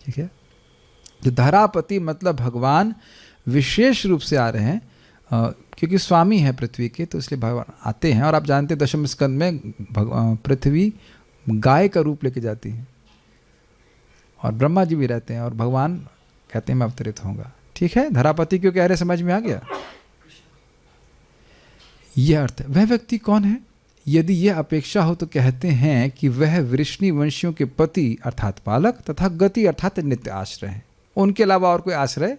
ठीक है, जो धरापति मतलब भगवान विशेष रूप से आ रहे हैं, क्योंकि स्वामी है पृथ्वी के, तो इसलिए भगवान आते हैं। और आप जानते हैं दशम स्कंद में पृथ्वी गाय का रूप लेके जाती है, और ब्रह्मा जी भी रहते हैं, और भगवान कहते हैं मैं अवतरित होऊंगा। ठीक है, धरापति क्यों कह रहे, समझ में आ गया? यह अर्थ है। वह व्यक्ति कौन है? यदि यह अपेक्षा हो तो कहते हैं कि वह वृष्णि वंशियों के पति अर्थात पालक तथा गति अर्थात नित्य आश्रय है। उनके अलावा और कोई आश्रय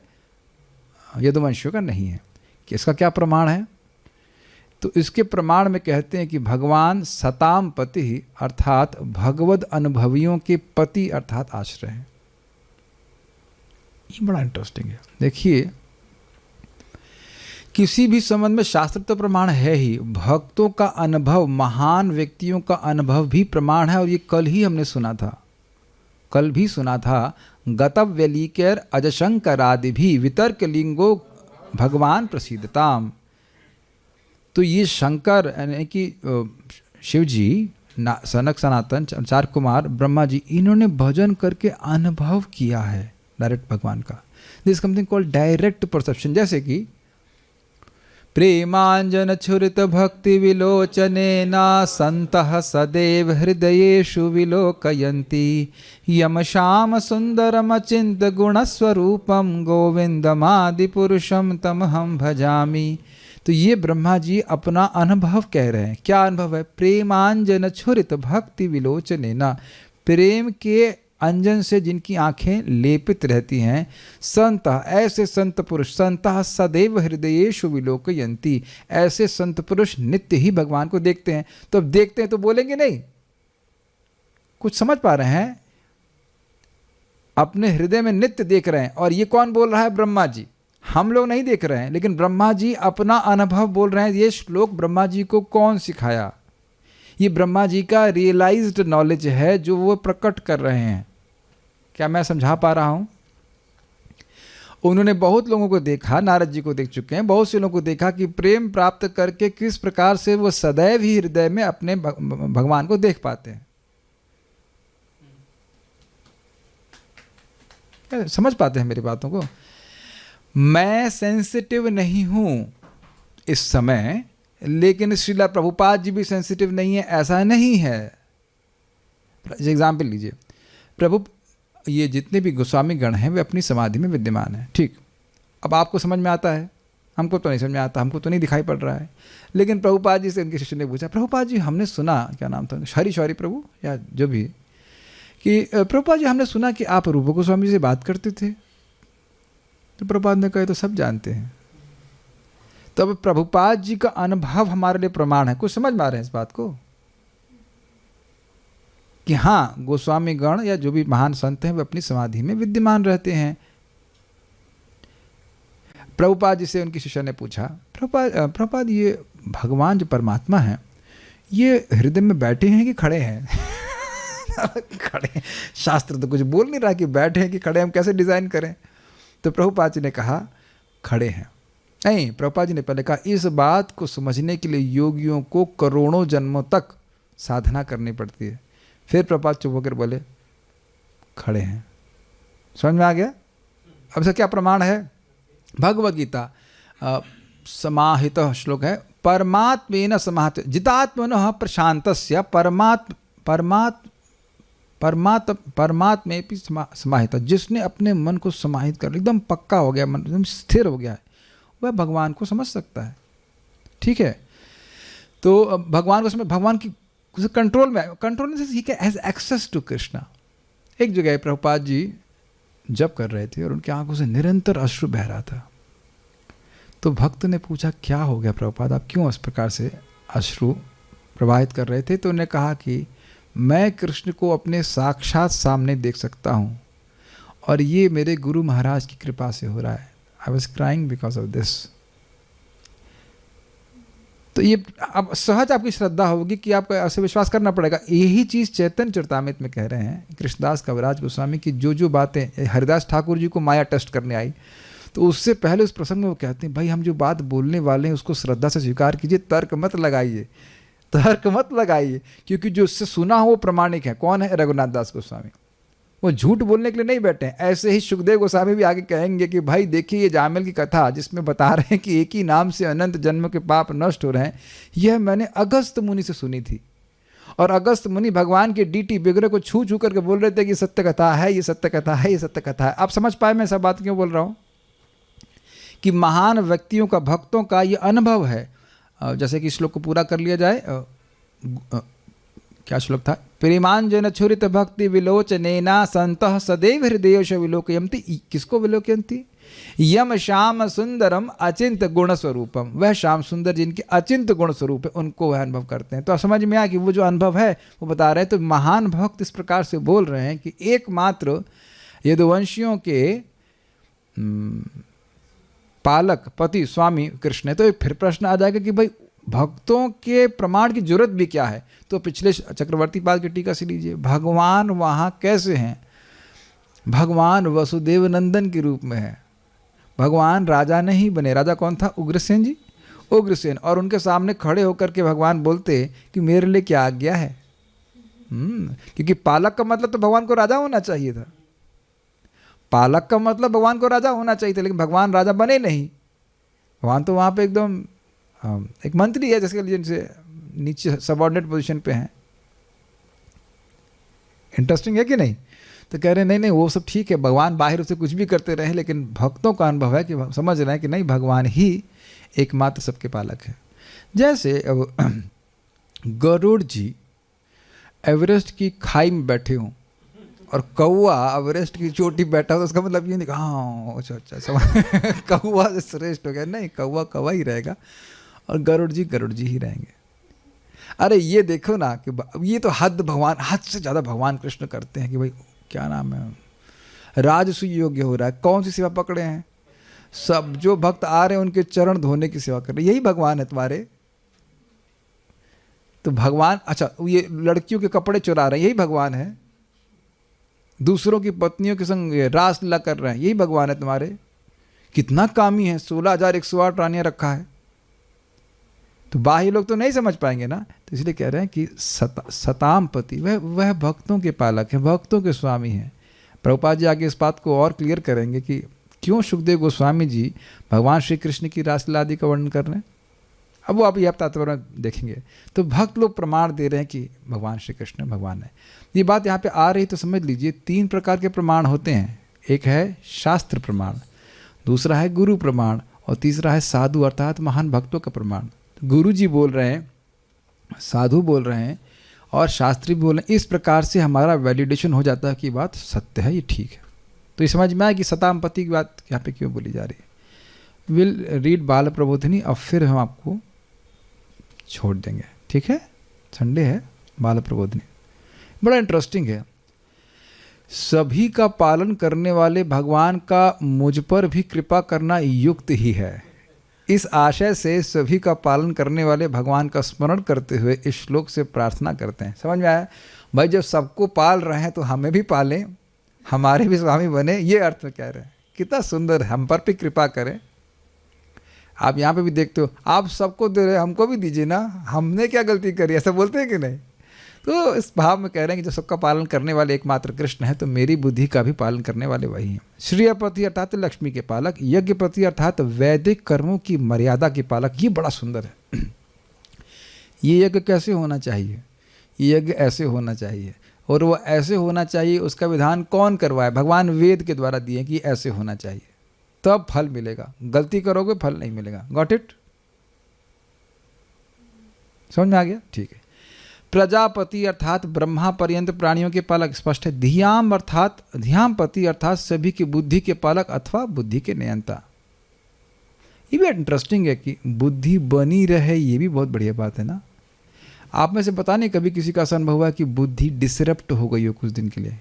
यदुवंशियों का नहीं है। कि इसका क्या प्रमाण है? तो इसके प्रमाण में कहते हैं कि भगवान सताम पति अर्थात भगवद अनुभवियों के पति अर्थात आश्रय है। ये बड़ा इंटरेस्टिंग है। देखिए, किसी भी संबंध में शास्त्र तो प्रमाण है ही, भक्तों का अनुभव, महान व्यक्तियों का अनुभव भी प्रमाण है। और ये कल ही हमने सुना था, कल भी सुना था, गतव्यलीकर अजशंकरादि भी वितर्क लिंगो भगवान प्रसिद्धताम। तो ये शंकर यानी कि शिव जी, सनक सनातन, चार कुमार, ब्रह्मा जी, इन्होंने भजन करके अनुभव किया है डायरेक्ट भगवान का। This something called direct perception. जैसे कि प्रेमांजन छुरित भक्ति विलोचनेना संतः सदैव हृदयेषु विलोकयन्ति यम श्याम सुंदरम चिंत गुणस्वरूपम गोविंदमादि पुरुषम तमहम भजामि। तो ये ब्रह्मा जी अपना अनुभव कह रहे हैं। क्या अनुभव है? प्रेमांजन छुरित भक्ति विलोचनेना, प्रेम के अंजन से जिनकी आंखें लेपित रहती हैं, संत, ऐसे संत पुरुष, संत सदैव हृदयेषु विलोकयन्ति, ऐसे संत पुरुष नित्य ही भगवान को देखते हैं। तो अब देखते हैं तो बोलेंगे नहीं, कुछ समझ पा रहे हैं? अपने हृदय में नित्य देख रहे हैं। और ये कौन बोल रहा है? ब्रह्मा जी। हम लोग नहीं देख रहे हैं, लेकिन ब्रह्मा जी अपना अनुभव बोल रहे हैं। ये श्लोक ब्रह्मा जी को कौन सिखाया? ये ब्रह्मा जी का रियलाइज्ड नॉलेज है जो वो प्रकट कर रहे हैं। क्या मैं समझा पा रहा हूं? उन्होंने बहुत लोगों को देखा, नारद जी को देख चुके हैं, बहुत से लोगों को देखा कि प्रेम प्राप्त करके किस प्रकार से वो सदैव ही हृदय में अपने भगवान को देख पाते हैं। क्या समझ पाते हैं मेरी बातों को? मैं सेंसिटिव नहीं हूं इस समय, लेकिन श्रीला प्रभुपाद जी भी सेंसिटिव नहीं है, ऐसा नहीं है। एग्जाम्पल लीजिए, प्रभु ये जितने भी गोस्वामी गण हैं वे अपनी समाधि में विद्यमान हैं। ठीक, अब आपको समझ में आता है हमको तो नहीं समझ में आता, हमको तो नहीं दिखाई पड़ रहा है। लेकिन प्रभुपाद जी से उनके शिष्य ने पूछा, प्रभुपाद जी हमने सुना, क्या नाम था, हरि शौरी प्रभु या जो भी, कि प्रभुपाद जी हमने सुना कि आप रूप गोस्वामी जी से बात करते थे। तो प्रभुपाद ने कहा तो सब जानते हैं। तो अब प्रभुपाद जी का अनुभव हमारे लिए प्रमाण है। कुछ समझ में आ रहे हैं इस बात को कि हाँ, गोस्वामी गण या जो भी महान संत हैं वे अपनी समाधि में विद्यमान रहते हैं। प्रभुपाद जी से उनकी शिष्य ने पूछा, प्रभुपाद ये भगवान जो परमात्मा है ये हृदय में बैठे हैं कि खड़े हैं? खड़े, शास्त्र तो कुछ बोल नहीं रहा कि बैठे हैं कि खड़े, हम कैसे डिजाइन करें? तो प्रभुपाद जी ने कहा खड़े हैं। नहीं, प्रभुपाद जी ने पहले कहा इस बात को समझने के लिए योगियों को करोड़ों जन्मों तक साधना करनी पड़ती है। फिर प्रभुपाद चुप होकर बोले खड़े हैं। समझ में आ गया? अब इसका क्या प्रमाण है? भगवद गीता समाहित श्लोक है, परमात्मेन समाहित जितात्मनः प्रशांतस्य परमात्मे भी समाहित, जिसने अपने मन को समाहित कर एकदम पक्का हो गया, मन एकदम स्थिर हो गया है, वह भगवान को समझ सकता है। ठीक है, तो भगवान को समझ, भगवान की कंट्रोल में, कंट्रोल से ही हैज एक्सेस टू कृष्णा। एक जगह प्रभुपाद जी जप कर रहे थे और उनकी आंखों से निरंतर अश्रु बह रहा था। तो भक्त ने पूछा क्या हो गया प्रभुपाद, आप क्यों इस प्रकार से अश्रु प्रवाहित कर रहे थे? तो उन्होंने कहा कि मैं कृष्ण को अपने साक्षात सामने देख सकता हूँ और ये मेरे गुरु महाराज की कृपा से हो रहा है। I was crying because of this. तो ये अब सहज आपकी श्रद्धा होगी कि आपको ऐसे विश्वास करना पड़ेगा। यही चीज़ चैतन्य चरितामृत में कह रहे हैं कृष्णदास कविराज गोस्वामी की, जो बातें हरिदास ठाकुर जी को माया टेस्ट करने आई, तो उससे पहले उस प्रसंग में वो कहते हैं भाई हम जो बात बोलने वाले हैं उसको श्रद्धा से स्वीकार कीजिए, तर्क मत लगाइए, तर्क मत लगाइए, क्योंकि जो उससे सुना हो वो प्रमाणिक है। कौन है? रघुनाथ दास गोस्वामी। वो झूठ बोलने के लिए नहीं बैठे हैं। ऐसे ही सुखदेव गोस्वामी भी आगे कहेंगे कि भाई देखिए ये जामिल की कथा जिसमें बता रहे हैं कि एक ही नाम से अनंत जन्म के पाप नष्ट हो रहे हैं, यह मैंने अगस्त मुनि से सुनी थी। और अगस्त मुनि भगवान के डीटी विग्रह को छू छू करके बोल रहे थे कि सत्य कथा है, ये सत्य कथा है, ये सत्य कथा है। आप समझ पाए मैं सब बात क्यों बोल रहा हूँ? कि महान व्यक्तियों का, भक्तों का ये अनुभव है। जैसे कि श्लोक को पूरा कर लिया जाए, क्या श्लोक था? प्रेमांजन छुरित भक्ति विलोचनेना संतः सदैव हृदयेश विलोकयन्ति। किसको विलोकयन्ति? यम श्याम सुंदरम अचिंत गुण स्वरूपम। वह श्याम सुंदर जिनके अचिंत गुण स्वरूप है उनको वह अनुभव करते हैं। तो समझ में आया कि वो जो अनुभव है वो बता रहे हैं। तो महान भक्त इस प्रकार से बोल रहे हैं कि एकमात्र यदुवंशियों के पालक पति स्वामी कृष्ण है। तो फिर प्रश्न आ जाएगा कि भाई भक्तों के प्रमाण की जरूरत भी क्या है? तो पिछले चक्रवर्ती पाल की टीका से लीजिए, भगवान वहाँ कैसे हैं? भगवान वसुदेव नंदन के रूप में है। भगवान राजा नहीं बने। राजा कौन था? उग्रसेन जी, उग्रसेन। और उनके सामने खड़े होकर के भगवान बोलते कि मेरे लिए क्या आज्ञा है। क्योंकि पालक का मतलब तो भगवान को राजा होना चाहिए था। पालक का मतलब भगवान को राजा होना चाहिए था, लेकिन भगवान राजा बने नहीं। भगवान तो वहाँ पे एकदम एक मंत्री है जिसके लिए जिनसे नीचे सबऑर्डिनेट पोजीशन पे हैं। इंटरेस्टिंग है कि नहीं? तो कह रहे नहीं वो सब ठीक है, भगवान बाहर से कुछ भी करते रहे, लेकिन भक्तों का अनुभव है कि समझ रहे हैं कि नहीं, भगवान ही एकमात्र सबके पालक है। जैसे अब गरुड़ जी एवरेस्ट की खाई में बैठे हों और कौवा एवरेस्ट की चोटी बैठा हो, तो उसका मतलब ये नहीं हाँ अच्छा कौवा से श्रेष्ठ हो गया। नहीं, कौवा कौवा ही रहेगा और गरुड़ जी ही रहेंगे। अरे ये देखो ना कि ये तो हद से ज़्यादा भगवान कृष्ण करते हैं कि भाई क्या नाम है, राजसूय योग्य हो रहा है। कौन सी सेवा पकड़े हैं? सब जो भक्त आ रहे हैं उनके चरण धोने की सेवा कर रहे, यही भगवान है तुम्हारे। तो भगवान, अच्छा ये लड़कियों के कपड़े चुरा रहे हैं, यही भगवान है। दूसरों की पत्नियों के संग रासलीला कर रहे हैं, यही भगवान है तुम्हारे। कितना कामी है, 16,108 रानियां रखा है। तो बाह्य लोग तो नहीं समझ पाएंगे ना। तो इसलिए कह रहे हैं कि सताम पति वह भक्तों के पालक हैं, भक्तों के स्वामी हैं। प्रभुपाद जी आगे इस बात को और क्लियर करेंगे कि क्यों सुखदेव गोस्वामी जी भगवान श्री कृष्ण की रासलीला आदि का वर्णन कर रहे हैं। अब वो आप तात्पर्य देखेंगे। तो भक्त लोग प्रमाण दे रहे हैं कि भगवान श्री कृष्ण भगवान है। ये बात यहाँ पे आ रही तो समझ लीजिए 3 प्रकार के प्रमाण होते हैं। एक है शास्त्र प्रमाण, दूसरा है गुरु प्रमाण और तीसरा है साधु अर्थात महान भक्तों का प्रमाण। गुरु जी बोल रहे हैं, साधु बोल रहे हैं और शास्त्री बोल रहे हैं, इस प्रकार से हमारा वैलिडेशन हो जाता है कि बात सत्य है, ये ठीक है। तो ये समझ में आया कि सतामपति की बात यहाँ पे क्यों बोली जा रही है। विल रीड बाल प्रबोधिनी, अब फिर हम आपको छोड़ देंगे, ठीक है। संडे है, बाल प्रबोधिनी बड़ा इंटरेस्टिंग है। सभी का पालन करने वाले भगवान का मुझ पर भी कृपा करना युक्त ही है। इस आशय से सभी का पालन करने वाले भगवान का स्मरण करते हुए इस श्लोक से प्रार्थना करते हैं। समझ में आया भाई, जब सबको पाल रहे हैं तो हमें भी पालें, हमारे भी स्वामी बने, ये अर्थ में कह रहे हैं। कितना सुंदर, हम पर भी कृपा करें। आप यहाँ पे भी देखते हो, आप सबको दे रहे, हमको भी दीजिए ना, हमने क्या गलती करी, ऐसा बोलते हैं कि नहीं। तो इस भाव में कह रहे हैं कि जो सबका पालन करने वाले एकमात्र कृष्ण है, तो मेरी बुद्धि का भी पालन करने वाले वही हैं। श्रेयपति अर्थात लक्ष्मी के पालक, यज्ञपति अर्थात वैदिक कर्मों की मर्यादा के पालक। ये बड़ा सुंदर है। ये यज्ञ कैसे होना चाहिए, ये यज्ञ ऐसे होना चाहिए, और वो ऐसे होना चाहिए, उसका विधान कौन करवाए, भगवान वेद के द्वारा दिए कि ऐसे होना चाहिए, तब फल मिलेगा। गलती करोगे फल नहीं मिलेगा। गॉट इट, समझ में आ गया, ठीक है। प्रजापति अर्थात ब्रह्मा पर्यंत प्राणियों के पालक, स्पष्ट है। धियाम अर्थात ध्यामपति अर्थात सभी की बुद्धि के पालक अथवा बुद्धि के नियंता। ये भी इंटरेस्टिंग है कि बुद्धि बनी रहे, ये भी बहुत बढ़िया बात है ना। आप में से पता नहीं कभी किसी का ऐसा अनुभव हुआ कि बुद्धि डिसरप्ट हो गई हो कुछ दिन के लिए,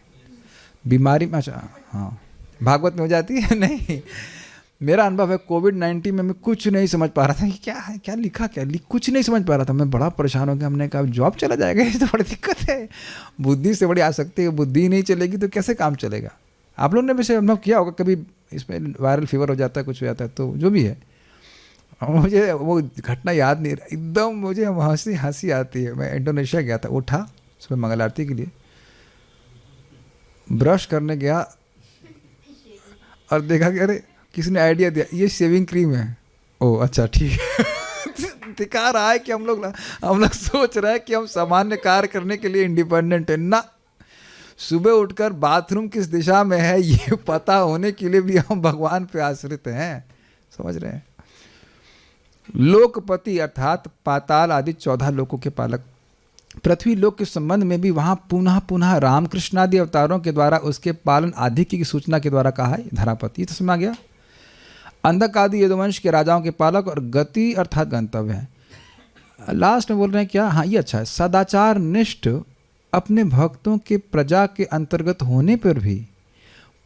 बीमारी में। अच्छा हाँ, भागवत में हो जाती है। नहीं, मेरा अनुभव है कोविड-19 में मैं कुछ नहीं समझ पा रहा था कि क्या है, क्या लिखा, कुछ नहीं समझ पा रहा था। मैं बड़ा परेशान हो गया। हमने कहा जॉब चला जाएगा, ये तो बड़ी दिक्कत है। बुद्धि से बड़ी आसक्ति है, बुद्धि नहीं चलेगी तो कैसे काम चलेगा। आप लोगों ने वैसे अनुभव किया होगा, कभी इसमें वायरल फीवर हो जाता है, कुछ हो जाता है, तो जो भी है, मुझे वो घटना याद नहीं, एकदम मुझे हंसी आती है। मैं इंडोनेशिया गया था, उठा सुबह मंगल आरती के लिए, ब्रश करने गया और देखा कि अरे किसी ने आइडिया दिया ये शेविंग क्रीम है। ओ अच्छा ठीक है। दिखा रहा है कि हम लोग सोच रहे हैं कि हम सामान्य कार्य करने के लिए इंडिपेंडेंट है ना। सुबह उठकर बाथरूम किस दिशा में है ये पता होने के लिए भी हम भगवान पे आश्रित हैं, समझ रहे हैं। लोकपति अर्थात पाताल आदि 14 लोकों के पालक। पृथ्वी लोक के संबंध में भी वहाँ पुनः पुनः रामकृष्ण आदि अवतारों के द्वारा उसके पालन आदि की सूचना के द्वारा कहा है धरापति। तो समझ आ गया। अंधक आदि यदुवंश के राजाओं के पालक और गति अर्थात गंतव्य है। लास्ट में बोल रहे हैं क्या, हाँ ये अच्छा है। सदाचार निष्ठ अपने भक्तों के प्रजा के अंतर्गत होने पर भी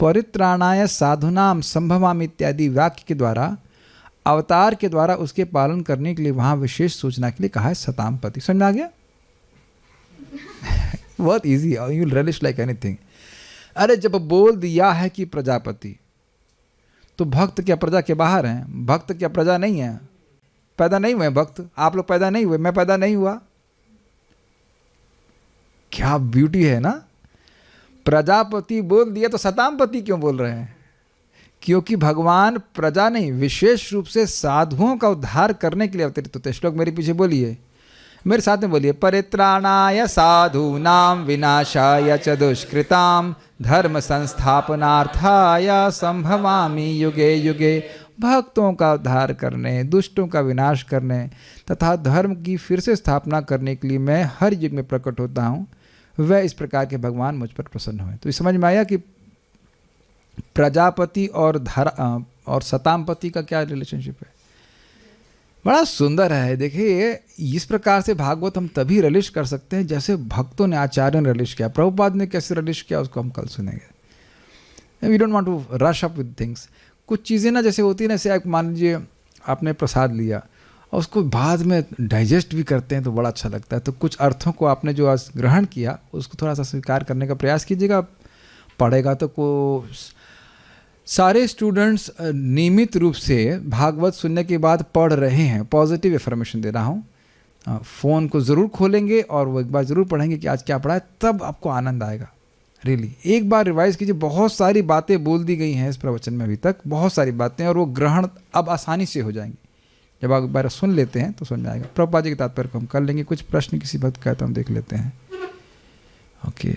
परित्राणाय साधुनाम संभवाम इत्यादि वाक्य के द्वारा अवतार के द्वारा उसके पालन करने के लिए वहाँ विशेष सूचना के लिए कहा है सतामपति। समझ आ गया। बहुत easy, you relish like anything. अरे जब बोल दिया है कि प्रजापति, तो भक्त क्या प्रजा के बाहर हैं? भक्त क्या प्रजा नहीं है? पैदा नहीं हुए भक्त, आप लोग पैदा नहीं हुए, मैं पैदा नहीं हुआ। क्या ब्यूटी है ना। प्रजापति बोल दिया तो सतामपति क्यों बोल रहे हैं? क्योंकि भगवान प्रजा नहीं, विशेष रूप से साधुओं का उद्धार करने के लिए अवतरित होते। श्लोक मेरे पीछे बोलिए, मेरे साथ में बोलिए। परित्राणाय साधूनां विनाशाय च दुष्कृतां धर्म संस्थापनार्थाय संभवामि युगे युगे। भक्तों का उद्धार करने, दुष्टों का विनाश करने तथा धर्म की फिर से स्थापना करने के लिए मैं हर युग में प्रकट होता हूँ। वह इस प्रकार के भगवान मुझ पर प्रसन्न हुए। तो इस समझ में आया कि प्रजापति और सतामपति का क्या रिलेशनशिप है। बड़ा सुंदर है। देखिए इस प्रकार से भागवत हम तभी रिलीज कर सकते हैं जैसे भक्तों ने, आचार्यों ने रिलीज किया। प्रभुपाद ने कैसे रिलीज किया उसको हम कल सुनेंगे। We don't want to rush up with things. कुछ चीज़ें ना जैसे होती है ना, जैसे मान लीजिए आपने प्रसाद लिया और उसको बाद में डाइजेस्ट भी करते हैं तो बड़ा अच्छा लगता है। तो कुछ अर्थों को आपने जो आज ग्रहण किया उसको थोड़ा सा स्वीकार करने का प्रयास कीजिएगा। पढ़ेगा तो को सारे स्टूडेंट्स नियमित रूप से भागवत सुनने के बाद पढ़ रहे हैं, पॉजिटिव इन्फॉर्मेशन दे रहा हूँ। फ़ोन को ज़रूर खोलेंगे और वो एक बार ज़रूर पढ़ेंगे कि आज क्या पढ़ा है, तब आपको आनंद आएगा। रियली एक बार रिवाइज़ कीजिए। बहुत सारी बातें बोल दी गई हैं इस प्रवचन में अभी तक, बहुत सारी बातें, और वो ग्रहण अब आसानी से हो जाएंगी। जब आप एक बार सुन लेते हैं तो समझ में आएगा। प्रभुपाद जी के तात्पर्य को हम कर लेंगे। कुछ प्रश्न किसी भक्त का है तो हम देख लेते हैं। ओके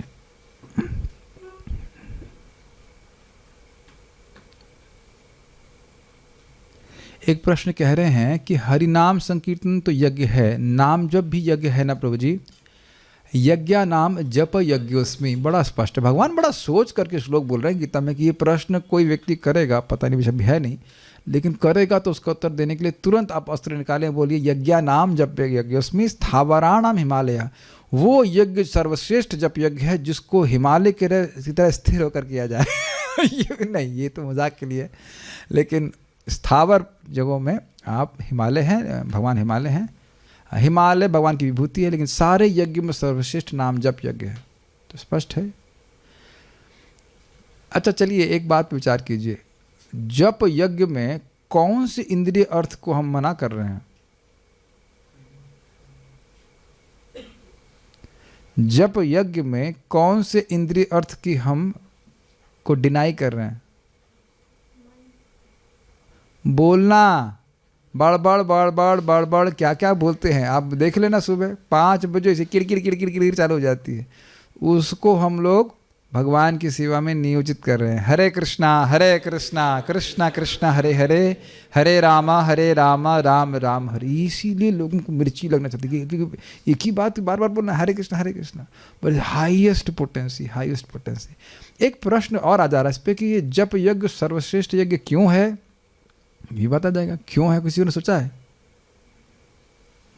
एक प्रश्न कह रहे हैं कि हरि नाम संकीर्तन तो यज्ञ है, नाम जब भी यज्ञ है ना प्रभु जी, यज्ञा नाम जप यज्ञोस्मि, बड़ा स्पष्ट है। भगवान बड़ा सोच करके श्लोक बोल रहे हैं गीता में कि ये प्रश्न कोई व्यक्ति करेगा, पता नहीं विषय है नहीं, लेकिन करेगा तो उसका उत्तर देने के लिए तुरंत आप अस्त्र निकालें, बोलिए यज्ञा नाम जप यज्ञोस्मि स्थावराणाम हिमालय, वो यज्ञ सर्वश्रेष्ठ जप यज्ञ है जिसको हिमालय की तरह स्थिर होकर किया जाए। नहीं, ये तो मजाक के लिए, लेकिन स्थावर जगहों में आप हिमालय हैं, भगवान हिमालय हैं, हिमालय भगवान की विभूति है, लेकिन सारे यज्ञ में सर्वश्रेष्ठ नाम जप यज्ञ है, तो स्पष्ट है। अच्छा चलिए एक बात विचार कीजिए, जप यज्ञ में कौन सी इंद्रिय अर्थ को हम मना कर रहे हैं? जप यज्ञ में कौन से इंद्रिय अर्थ की हम को डिनाई कर रहे हैं? बोलना, बड़बड़ बड़बड़ बड़बड़ क्या क्या बोलते हैं आप देख लेना, सुबह 5 बजे से किड़किड़ किड़किड़ किड़किड़ चालू हो जाती है, उसको हम लोग भगवान की सेवा में नियोजित कर रहे हैं। हरे कृष्णा कृष्णा कृष्णा हरे हरे, हरे रामा राम राम हरे। इसीलिए लोगों को मिर्ची लगना चाहती है क्योंकि एक ही बात बार बार बोलना, हरे कृष्णा, बट हाईएस्ट पोटेंसी। एक प्रश्न और आ जा रहा है इस पर कि ये जप यज्ञ सर्वश्रेष्ठ यज्ञ क्यों है, ये बता जाएगा क्यों है, किसी ने सोचा है?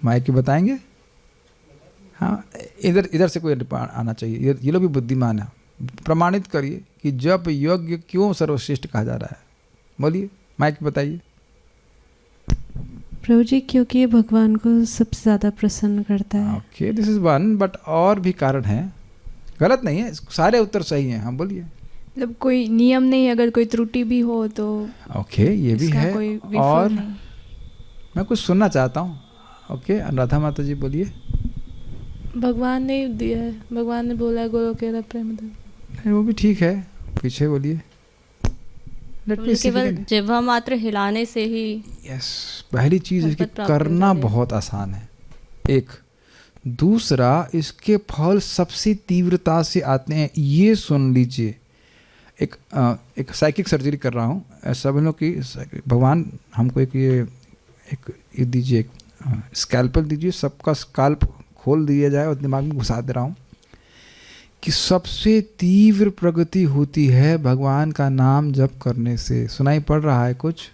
माइक बताएंगे? हाँ, इधर से कोई आना चाहिए, ये लोग भी बुद्धिमान है, प्रमाणित करिए कि जप यज्ञ क्यों सर्वश्रेष्ठ कहा जा रहा है, बोलिए, माइक बताइए। प्रभु जी क्योंकि ये भगवान को सबसे ज़्यादा प्रसन्न करता है। Okay, this is one, but और भी कारण है, गलत नहीं है, सारे उत्तर सही हैं। हाँ बोलिए। मतलब कोई नियम नहीं, अगर कोई त्रुटि भी हो तो ओके, ये भी है। कोई और नहीं। मैं कुछ सुनना चाहता हूँ। ओके, अनुराधा माता जी बोलिए। भगवान ने दिया है, भगवान ने बोला है गोलोक प्रेम। वो भी ठीक है, पीछे बोलिए। केवल जिह्वा मात्र हिलाने से ही। यस, पहली चीज है कि करना बहुत आसान है, एक। दूसरा, इसके फल सबसे तीव्रता से आते हैं। ये सुन लीजिए, एक साइकिक सर्जरी कर रहा हूँ, सब लोग की भगवान हमको एक दीजिए, स्कैल्पल दीजिए, सबका स्कैल्प खोल दिया जाए और दिमाग में घुसा दे रहा हूँ कि सबसे तीव्र प्रगति होती है भगवान का नाम जप करने से। सुनाई पड़ रहा है कुछ?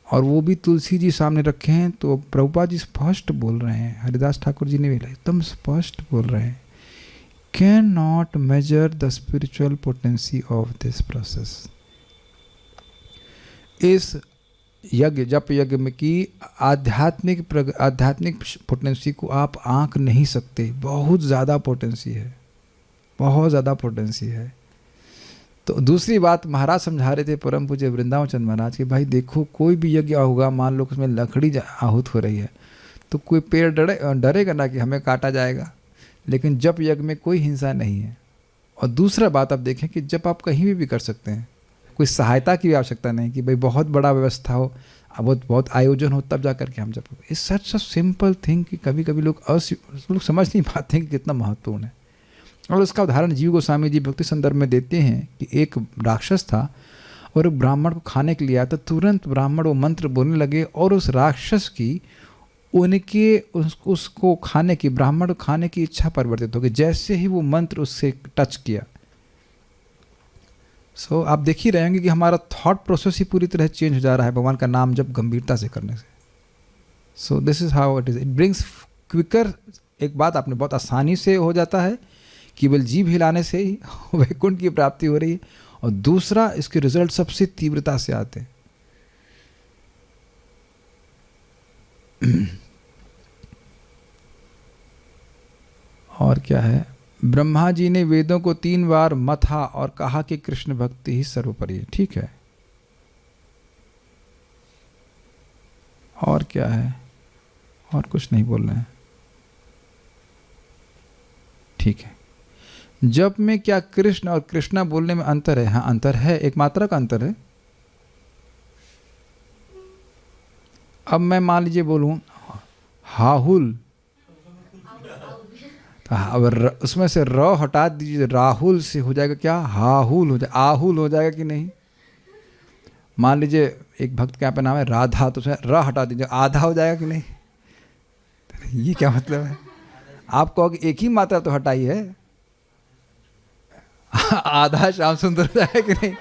और वो भी तुलसी जी सामने रखे हैं, तो प्रभुपाद जी स्पष्ट बोल रहे हैं, हरिदास ठाकुर जी ने भी एकदम स्पष्ट बोल रहे हैं, can not measure the spiritual potency of this process. इस यज्ञ जप यज्ञ में की आध्यात्मिक पोटेंसी को आप आंक नहीं सकते। बहुत ज़्यादा पोटेंसी है, बहुत ज़्यादा पोटेंसी है। तो दूसरी बात महाराज समझा रहे थे, परम पूज्य वृंदावन चंद महाराज के, भाई देखो कोई भी यज्ञ होगा, मान लो उसमें लकड़ी आहूत हो रही है, तो कोई पेड़ डरेगा ना कि हमें काटा जाएगा, लेकिन जप यज्ञ में कोई हिंसा नहीं है। और दूसरा बात आप देखें कि जब आप कहीं भी कर सकते हैं, कोई सहायता की भी आवश्यकता नहीं कि भाई बहुत बड़ा व्यवस्था हो, बहुत आयोजन हो तब जा करके हम जब। It's such a simple thing कि कभी कभी लोग समझ नहीं पाते हैं कि कितना महत्वपूर्ण है। और उसका उदाहरण जीव गोस्वामी जी भक्ति संदर्भ में देते हैं कि एक राक्षस था और एक ब्राह्मण को खाने के लिए आया, तो तुरंत ब्राह्मण वो मंत्र बोलने लगे और उस राक्षस की उसको खाने की, ब्राह्मण को खाने की इच्छा परिवर्तित हो गई जैसे ही वो मंत्र उससे टच किया। सो आप देख ही रहेंगे कि हमारा थॉट प्रोसेस ही पूरी तरह चेंज हो जा रहा है भगवान का नाम जब गंभीरता से करने से। So this is how it is, it brings quicker. एक बात आपने बहुत आसानी से हो जाता है, केवल जीभ हिलाने से ही वैकुंठ की प्राप्ति हो रही है। और दूसरा, इसके रिजल्ट सबसे तीव्रता से आते हैं। और क्या है, ब्रह्मा जी ने वेदों को 3 बार मथा और कहा कि कृष्ण भक्ति ही सर्वोपरि है। ठीक है, और क्या है, और कुछ नहीं बोल रहे हैं। ठीक है, जप में क्या कृष्ण और कृष्णा बोलने में अंतर है? हाँ अंतर है, एक मात्रा का अंतर है। अब मैं मान लीजिए बोलूं हाहुल, अब उसमें से र हटा दीजिए, राहुल से हो जाएगा क्या? हाहुल हो जाएगा, आहुल हो जाएगा कि नहीं? मान लीजिए एक भक्त के यहाँ पे नाम है राधा, तो उसमें र हटा दीजिए, आधा हो जाएगा कि नहीं? ये क्या मतलब है? आप कहोगे एक ही मात्रा तो हटाई है, आधा श्याम सुंदर है कि नहीं?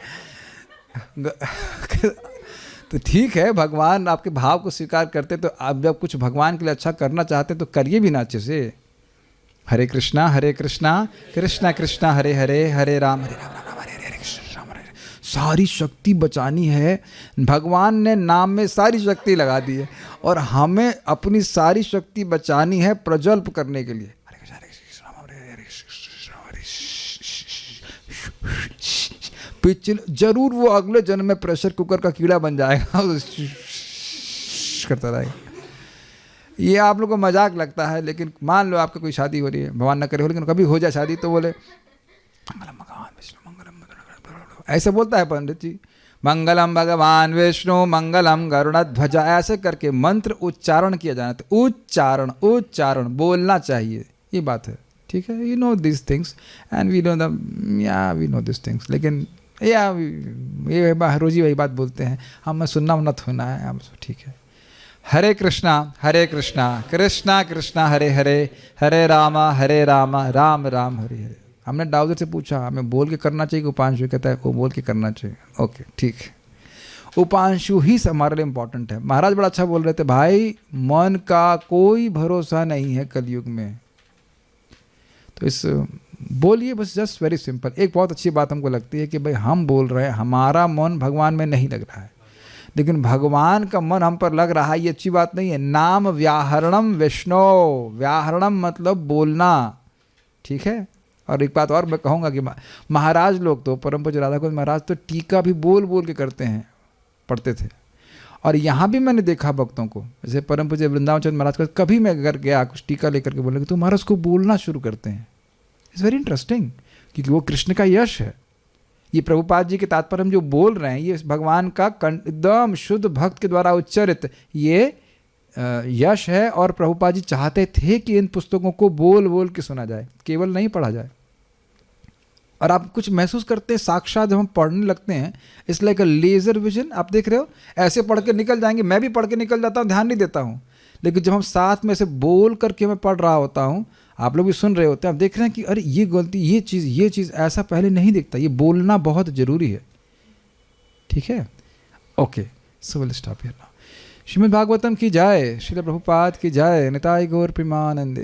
तो ठीक है, भगवान आपके भाव को स्वीकार करते, तो आप जब कुछ भगवान के लिए अच्छा करना चाहते तो करिए भी ना अच्छे से। हरे कृष्णा कृष्णा कृष्णा हरे हरे, हरे राम राम हरे हरे, हरे कृष्ण राम हरे हरे। सारी शक्ति बचानी है, भगवान ने नाम में सारी शक्ति लगा दी है, और हमें अपनी सारी शक्ति बचानी है प्रज्वल्प करने के लिए। पिछले जरूर वो अगले जन्म में प्रेशर कुकर का कीड़ा बन जाएगा, करता रहेगा। ये आप लोगों को मजाक लगता है, लेकिन मान लो आपका कोई शादी हो रही है, भगवान न करे हो, लेकिन कभी हो जाए शादी, तो बोले मंगलम भगवान विष्णु मंगलम, ऐसे बोलता है पंडित जी, मंगलम भगवान विष्णु मंगलम गरुड़ध्वजा, ऐसे करके मंत्र उच्चारण किया जाना, तो उच्चारण बोलना चाहिए, ये बात है। ठीक है, you know this things and we know we know this things, लेकिन ये रोजी वही बात बोलते हैं, हमें सुनना उन्ना होना है, हम ठीक है। हरे कृष्णा कृष्णा कृष्णा हरे हरे, हरे राम राम राम हरे हरे। हमने डाउजर से पूछा हमें बोल के करना चाहिए कि उपांशु, कहता है वो बोल के करना चाहिए। ओके ठीक है, उपांशु ही हमारे लिए इम्पोर्टेंट है। महाराज बड़ा अच्छा बोल रहे थे, भाई मन का कोई भरोसा नहीं है कलयुग में, तो इस बोलिए बस, जस्ट वेरी सिंपल। एक बहुत अच्छी बात हमको लगती है कि भाई हम बोल रहे हैं, हमारा मन भगवान में नहीं लग रहा है, लेकिन भगवान का मन हम पर लग रहा है, ये अच्छी बात नहीं है। नाम व्याहरणम विष्णु, व्याहरणम मतलब बोलना, ठीक है। और एक बात और मैं कहूँगा कि महाराज लोग तो, परम पूज्य राधा गोविंद महाराज तो टीका भी बोल बोल के करते हैं, पढ़ते थे। और यहाँ भी मैंने देखा भक्तों को, जैसे परम पूज्य वृंदावन चंद्र महाराज का कभी मैं अगर गया कुछ टीका लेकर के बोलेंगे तो महाराज को बोलना शुरू करते हैं। इट्स वेरी इंटरेस्टिंग, क्योंकि वो कृष्ण का यश है। ये प्रभुपाद जी के तात्पर्य हम जो बोल रहे हैं, ये भगवान का एकदम शुद्ध भक्त के द्वारा उच्चरित ये यश है। और प्रभुपाद जी चाहते थे कि इन पुस्तकों को बोल बोल के सुना जाए, केवल नहीं पढ़ा जाए। और आप कुछ महसूस करते हैं साक्षात जब हम पढ़ने लगते हैं, it's like a laser vision. आप देख रहे हो, ऐसे पढ़ के निकल जाएंगे, मैं भी पढ़ के निकल जाता हूँ, ध्यान नहीं देता हूँ, लेकिन जब हम साथ में से बोल करके मैं पढ़ रहा होता हूँ, आप लोग भी सुन रहे होते हैं, आप देख रहे हैं कि अरे ये गलती, ये चीज़ ऐसा पहले नहीं दिखता। ये बोलना बहुत जरूरी है, ठीक है। Okay, so will stop here now. Shrimad Bhagavatam की जय, श्रील प्रभुपाद की जय, निताय गौर प्रेमानंदे।